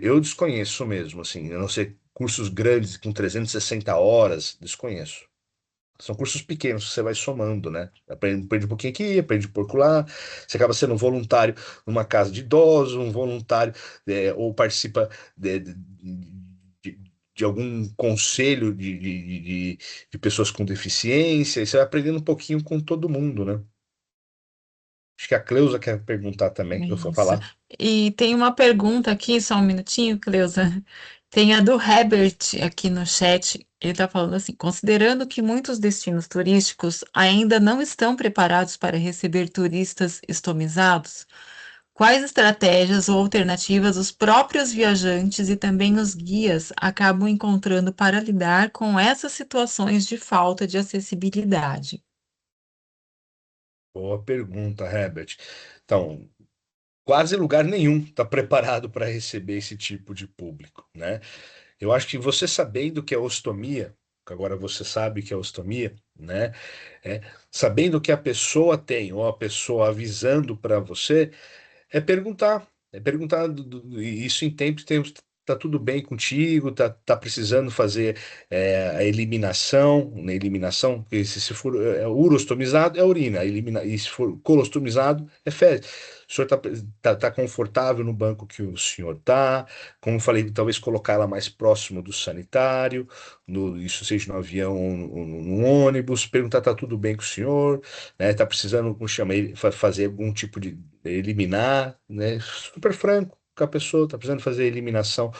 Eu desconheço mesmo, assim, eu não sei, cursos grandes com 360 horas, desconheço. São cursos pequenos que você vai somando, né? Aprende um pouquinho aqui, aprende um pouco lá. Você acaba sendo um voluntário numa casa de idosos, um voluntário, ou participa de, de algum conselho de pessoas com deficiência. E você vai aprendendo um pouquinho com todo mundo, né? Acho que a Cleusa quer perguntar também, que eu vou Isso. falar. E tem uma pergunta aqui, só um minutinho, Cleusa. Tem a do Herbert aqui no chat. Ele está falando assim: considerando que muitos destinos turísticos ainda não estão preparados para receber turistas estomizados, quais estratégias ou alternativas os próprios viajantes e também os guias acabam encontrando para lidar com essas situações de falta de acessibilidade? Boa pergunta, Herbert. Então, quase lugar nenhum está preparado para receber esse tipo de público, né? Eu acho que você sabendo que é ostomia, que agora você sabe que é ostomia, né? É, sabendo que a pessoa tem, ou a pessoa avisando para você, é perguntar isso em tempos, tá tudo bem contigo, tá precisando fazer a eliminação, na eliminação, porque se for urostomizado é urina, e se for colostomizado é fezes. O senhor tá confortável no banco que o senhor tá, como falei, talvez colocar ela mais próximo do sanitário, isso seja no avião ou no ônibus, perguntar tá tudo bem com o senhor, né? Tá precisando, como chama, fazer algum tipo de eliminar, né? Super franco com a pessoa, tá precisando fazer a eliminação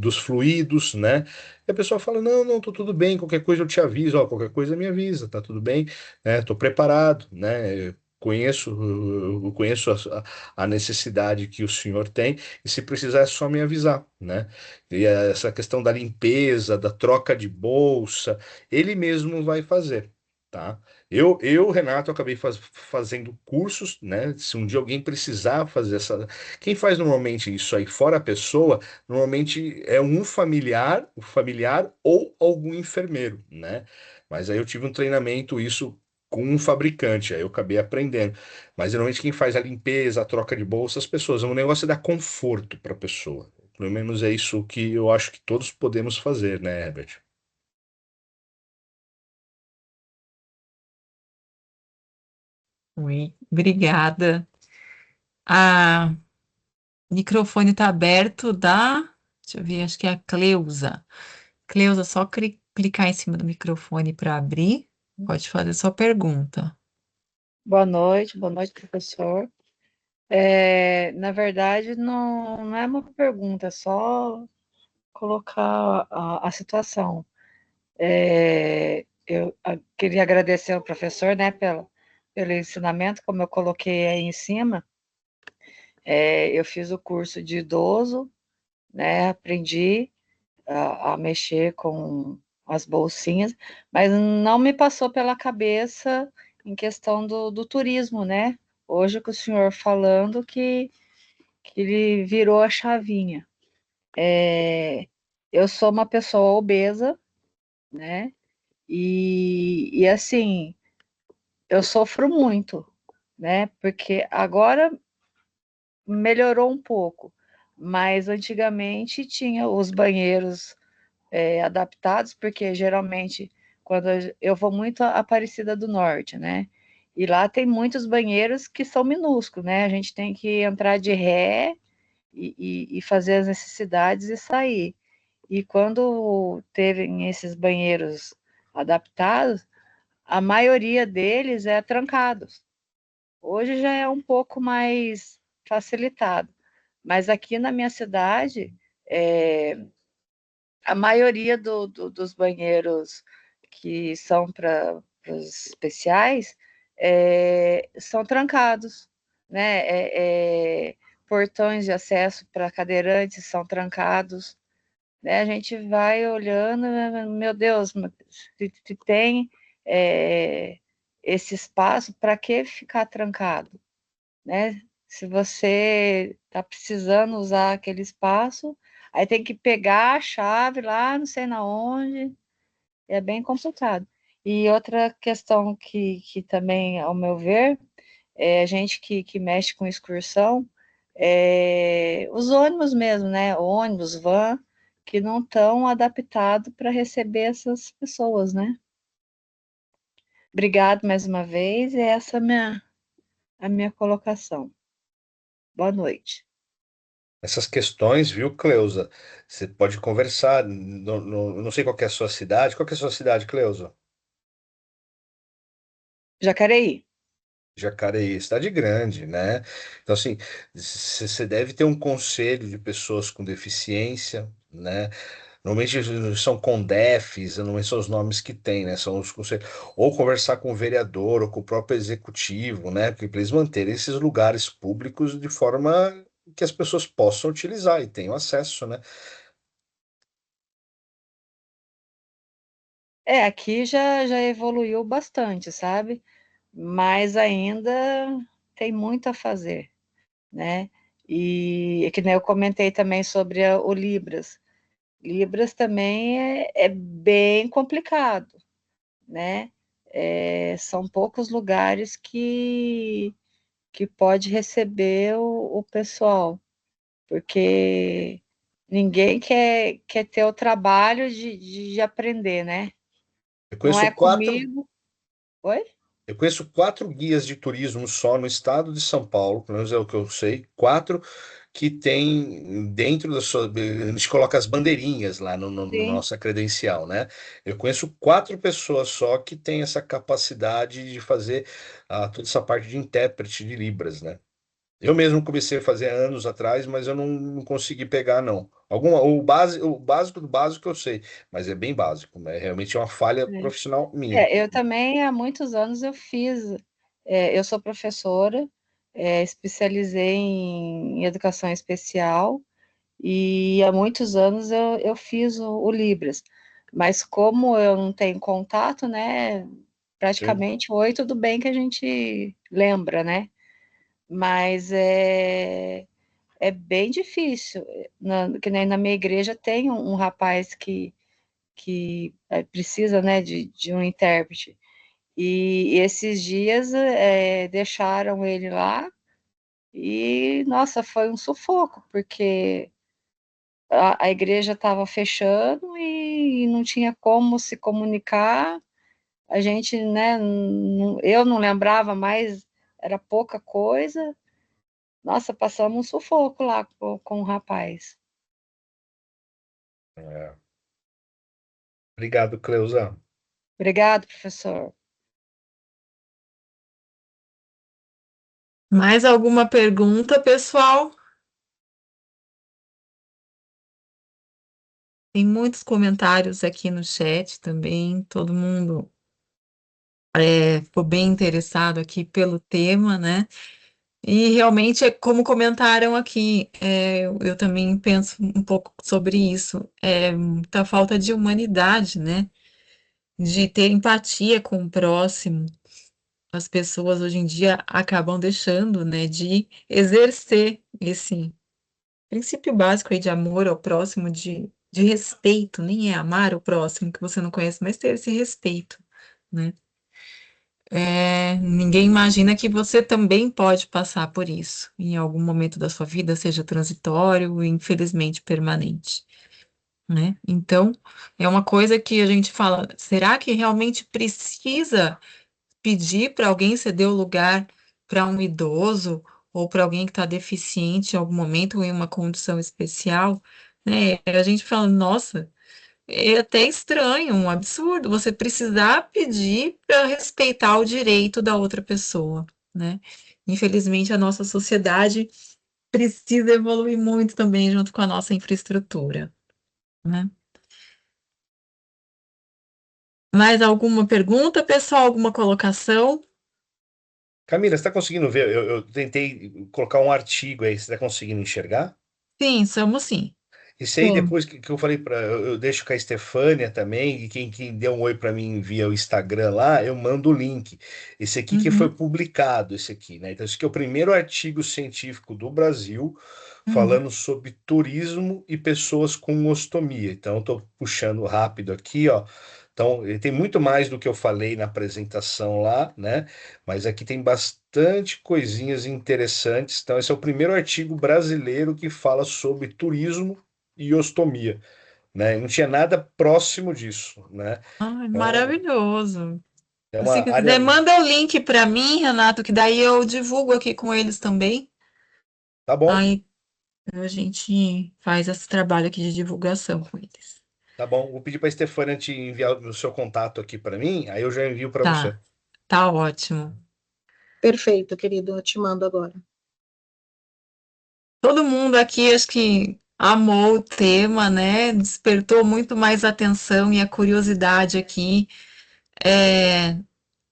dos fluidos, né? E a pessoa fala, não, tô tudo bem, qualquer coisa eu te aviso, ó, qualquer coisa me avisa, tá tudo bem, né? Tô preparado, né? Eu conheço a necessidade que o senhor tem, e se precisar é só me avisar, né? E essa questão da limpeza, da troca de bolsa, ele mesmo vai fazer, tá? Renato, acabei fazendo cursos, né? Se um dia alguém precisar fazer essa. Quem faz normalmente isso aí, fora a pessoa, normalmente é um familiar, o familiar ou algum enfermeiro, né? Mas aí eu tive um treinamento, isso com um fabricante, aí eu acabei aprendendo. Mas normalmente quem faz a limpeza, a troca de bolsa, as pessoas. O negócio é dar conforto para a pessoa. Pelo menos é isso que eu acho que todos podemos fazer, né, Herbert? Oi, obrigada. A microfone está aberto deixa eu ver, acho que é a Cleusa. Cleusa, só clicar em cima do microfone para abrir. Pode fazer sua pergunta. Boa noite, professor. Na verdade, não é uma pergunta, é só colocar a situação. Eu queria agradecer ao professor, né, pelo ensinamento, como eu coloquei aí em cima. Eu fiz o curso de idoso, né, aprendi a mexer com as bolsinhas, mas não me passou pela cabeça em questão do turismo, né? Hoje com o senhor falando que ele virou a chavinha. Eu sou uma pessoa obesa, né? E assim, eu sofro muito, né? Porque agora melhorou um pouco, mas antigamente tinha os banheiros adaptados, porque geralmente quando eu vou muito a Aparecida do Norte, né? E lá tem muitos banheiros que são minúsculos, né? A gente tem que entrar de ré e fazer as necessidades e sair. E quando teve esses banheiros adaptados, a maioria deles é trancados. Hoje já é um pouco mais facilitado, mas aqui na minha cidade, a maioria dos banheiros que são para os especiais são trancados, né? Portões de acesso para cadeirantes são trancados, né? A gente vai olhando, meu Deus, se tem esse espaço, para que ficar trancado, né? Se você está precisando usar aquele espaço, aí tem que pegar a chave lá, não sei na onde, é bem complicado. E outra questão que também, ao meu ver, a gente que mexe com excursão, os ônibus mesmo, né? Ônibus, van, que não estão adaptados para receber essas pessoas, né? Obrigado mais uma vez, e essa é a minha colocação. Boa noite. Essas questões, viu, Cleusa? Você pode conversar. Eu não sei qual que é a sua cidade. Qual que é a sua cidade, Cleusa? Jacareí. Jacareí, cidade grande, né? Então, assim, você deve ter um conselho de pessoas com deficiência, né? Normalmente são CONDEFs, normalmente são os nomes que tem, né? São os conselhos. Ou conversar com o vereador ou com o próprio executivo, né? Para eles manterem esses lugares públicos de forma que as pessoas possam utilizar e tenham acesso, né? Aqui já evoluiu bastante, sabe? Mas ainda tem muito a fazer, né? E é que nem eu comentei também sobre o Libras. Libras também é bem complicado, né? São poucos lugares que pode receber o pessoal, porque ninguém quer ter o trabalho de aprender, né? Eu Não conheço é quatro, comigo. Oi? eu conheço 4 guias de turismo só no estado de São Paulo, pelo menos é o que eu sei, 4 que tem dentro da sua. A gente coloca as bandeirinhas lá no Sim. nossa credencial, né? Eu conheço 4 pessoas só que têm essa capacidade de fazer toda essa parte de intérprete de Libras, né? Eu mesmo comecei a fazer anos atrás, mas eu não consegui pegar, não. O básico do básico eu sei, mas é bem básico, né? Realmente é uma falha profissional minha. Eu também, há muitos anos, eu sou professora, especializei em educação especial, e há muitos anos eu fiz o Libras, mas como eu não tenho contato, né, Sim. praticamente, oi, tudo bem que a gente lembra, né, mas é bem difícil, que nem na minha igreja tem um rapaz que precisa, né, de um intérprete, e esses dias deixaram ele lá e, nossa, foi um sufoco, porque a igreja estava fechando e não tinha como se comunicar. A gente, né, eu não lembrava mais, era pouca coisa. Nossa, passamos um sufoco lá com o rapaz. É. Obrigado, Cleusa. Obrigado, professor. Mais alguma pergunta, pessoal? Tem muitos comentários aqui no chat também, todo mundo ficou bem interessado aqui pelo tema, né? E realmente, como comentaram aqui, eu também penso um pouco sobre isso, muita falta de humanidade, né? De ter empatia com o próximo. As pessoas hoje em dia acabam deixando, né, de exercer esse princípio básico aí de amor ao próximo, de respeito, nem é amar o próximo que você não conhece, mas ter esse respeito, né? Ninguém imagina que você também pode passar por isso em algum momento da sua vida, seja transitório ou infelizmente permanente, né? Então, é uma coisa que a gente fala, será que realmente precisa pedir para alguém ceder o lugar para um idoso ou para alguém que está deficiente em algum momento ou em uma condição especial, né? A gente fala, nossa, é até estranho, um absurdo você precisar pedir para respeitar o direito da outra pessoa, né? Infelizmente, a nossa sociedade precisa evoluir muito também junto com a nossa infraestrutura, né? Mais alguma pergunta, pessoal? Alguma colocação? Camila, você está conseguindo ver? Eu tentei colocar um artigo aí, você está conseguindo enxergar? Sim, somos sim. Esse aí, depois que eu falei para. Eu deixo com a Estefânia também, e quem deu um oi para mim via o Instagram lá, eu mando o link. Esse aqui que foi Uhum, publicado, esse aqui, né? Então, esse aqui é o primeiro artigo científico do Brasil uhum. falando sobre turismo e pessoas com ostomia. Então, eu estou puxando rápido aqui, ó. Então, ele tem muito mais do que eu falei na apresentação lá, né? Mas aqui tem bastante coisinhas interessantes. Então, esse é o primeiro artigo brasileiro que fala sobre turismo e ostomia, né? Não tinha nada próximo disso, né? Ai, Então, maravilhoso. é Se uma área. quiser, manda o link para mim, Renato, que daí eu divulgo aqui com eles também. Tá bom, Aí a gente faz esse trabalho aqui de divulgação com eles. tá bom. Vou pedir para a Stefania te enviar o seu contato aqui para mim, aí eu já envio para você. Tá, tá ótimo. Perfeito, querido, eu te mando agora. Todo mundo aqui acho que amou o tema, né? Despertou muito mais atenção e a curiosidade aqui.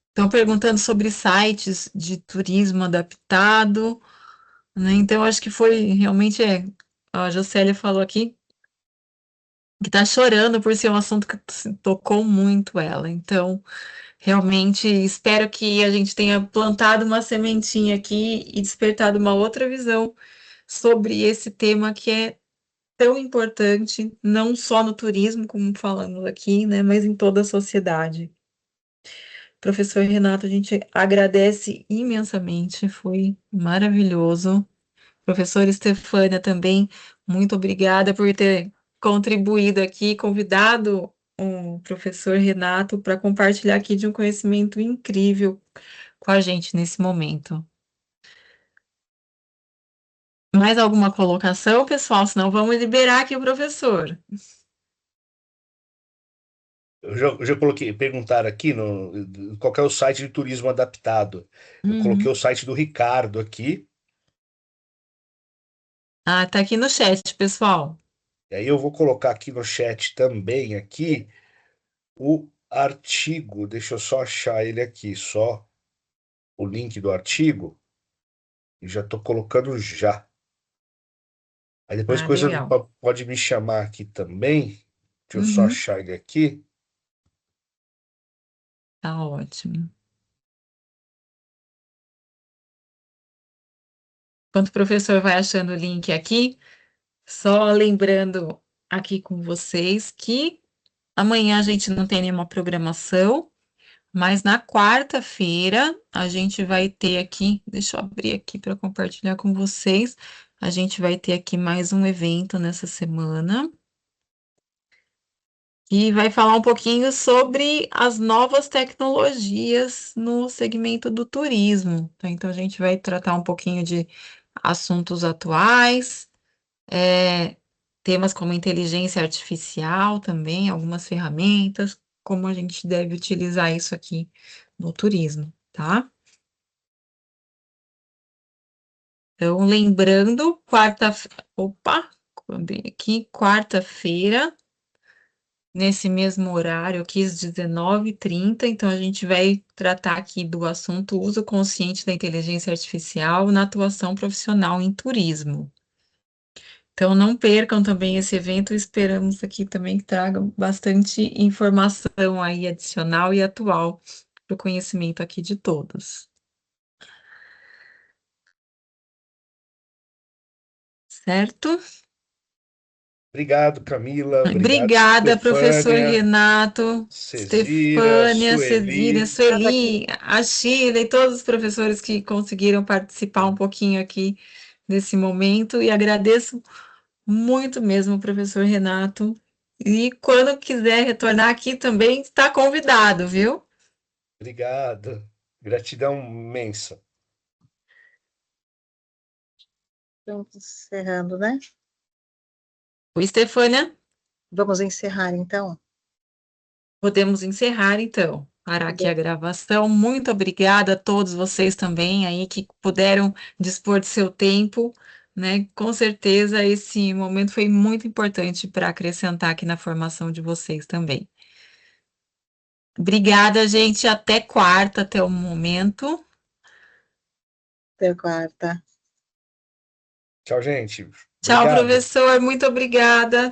Estão perguntando sobre sites de turismo adaptado, né? Então, acho que foi realmente, a Jocélia falou aqui, que está chorando por ser um assunto que tocou muito ela. Então, realmente, espero que a gente tenha plantado uma sementinha aqui e despertado uma outra visão sobre esse tema que é tão importante, não só no turismo, como falamos aqui, né, mas em toda a sociedade. Professor Renato, a gente agradece imensamente, foi maravilhoso. Professora Estefânia também, muito obrigada por ter contribuído aqui, convidado o professor Renato para compartilhar aqui de um conhecimento incrível com a gente nesse momento. Mais alguma colocação, pessoal? Senão vamos liberar aqui o professor. Eu já coloquei, perguntaram aqui qual que é o site de turismo adaptado. Eu coloquei o site do Ricardo aqui, Ah, tá aqui no chat, pessoal. e aí eu vou colocar aqui no chat também aqui o artigo. Deixa eu só achar ele aqui, só o link do artigo, e já estou colocando já. Aí depois Ah, coisa legal. pode me chamar aqui também. Deixa eu só Uhum, achar ele aqui. tá ótimo. Enquanto o professor vai achando o link aqui, só lembrando aqui com vocês que amanhã a gente não tem nenhuma programação, mas na quarta-feira a gente vai ter aqui, deixa eu abrir aqui para compartilhar com vocês, a gente vai ter aqui mais um evento nessa semana. E vai falar um pouquinho sobre as novas tecnologias no segmento do turismo, tá? Então, a gente vai tratar um pouquinho de assuntos atuais, temas como inteligência artificial também, algumas ferramentas, como a gente deve utilizar isso aqui no turismo, tá? Então, lembrando, vou abrir aqui, quarta-feira, nesse mesmo horário, aqui às 19h30, então a gente vai tratar aqui do assunto uso consciente da inteligência artificial na atuação profissional em turismo. Então não percam também esse evento, esperamos aqui também que traga bastante informação aí adicional e atual para o conhecimento aqui de todos. Certo? Obrigado, Camila. Obrigado, Obrigada, professor Estefânia, Renato, Cezira, Stefânia, Cezília, Sueli. Sueli, a Sheila e todos os professores que conseguiram participar um pouquinho aqui nesse momento. E agradeço muito mesmo, professor Renato. E quando quiser retornar aqui também, está convidado, viu? Obrigado. Gratidão imensa. Estamos encerrando, né? O Stefânia, Vamos encerrar, então? podemos encerrar então. Parar aqui a Podemos. gravação. Muito obrigada a todos vocês também aí que puderam dispor de seu tempo, né? Com certeza esse momento foi muito importante para acrescentar aqui na formação de vocês também. Obrigada, gente. Até quarta, até o momento. Até quarta. Tchau, gente. Tchau, Obrigado. professor. Muito obrigada.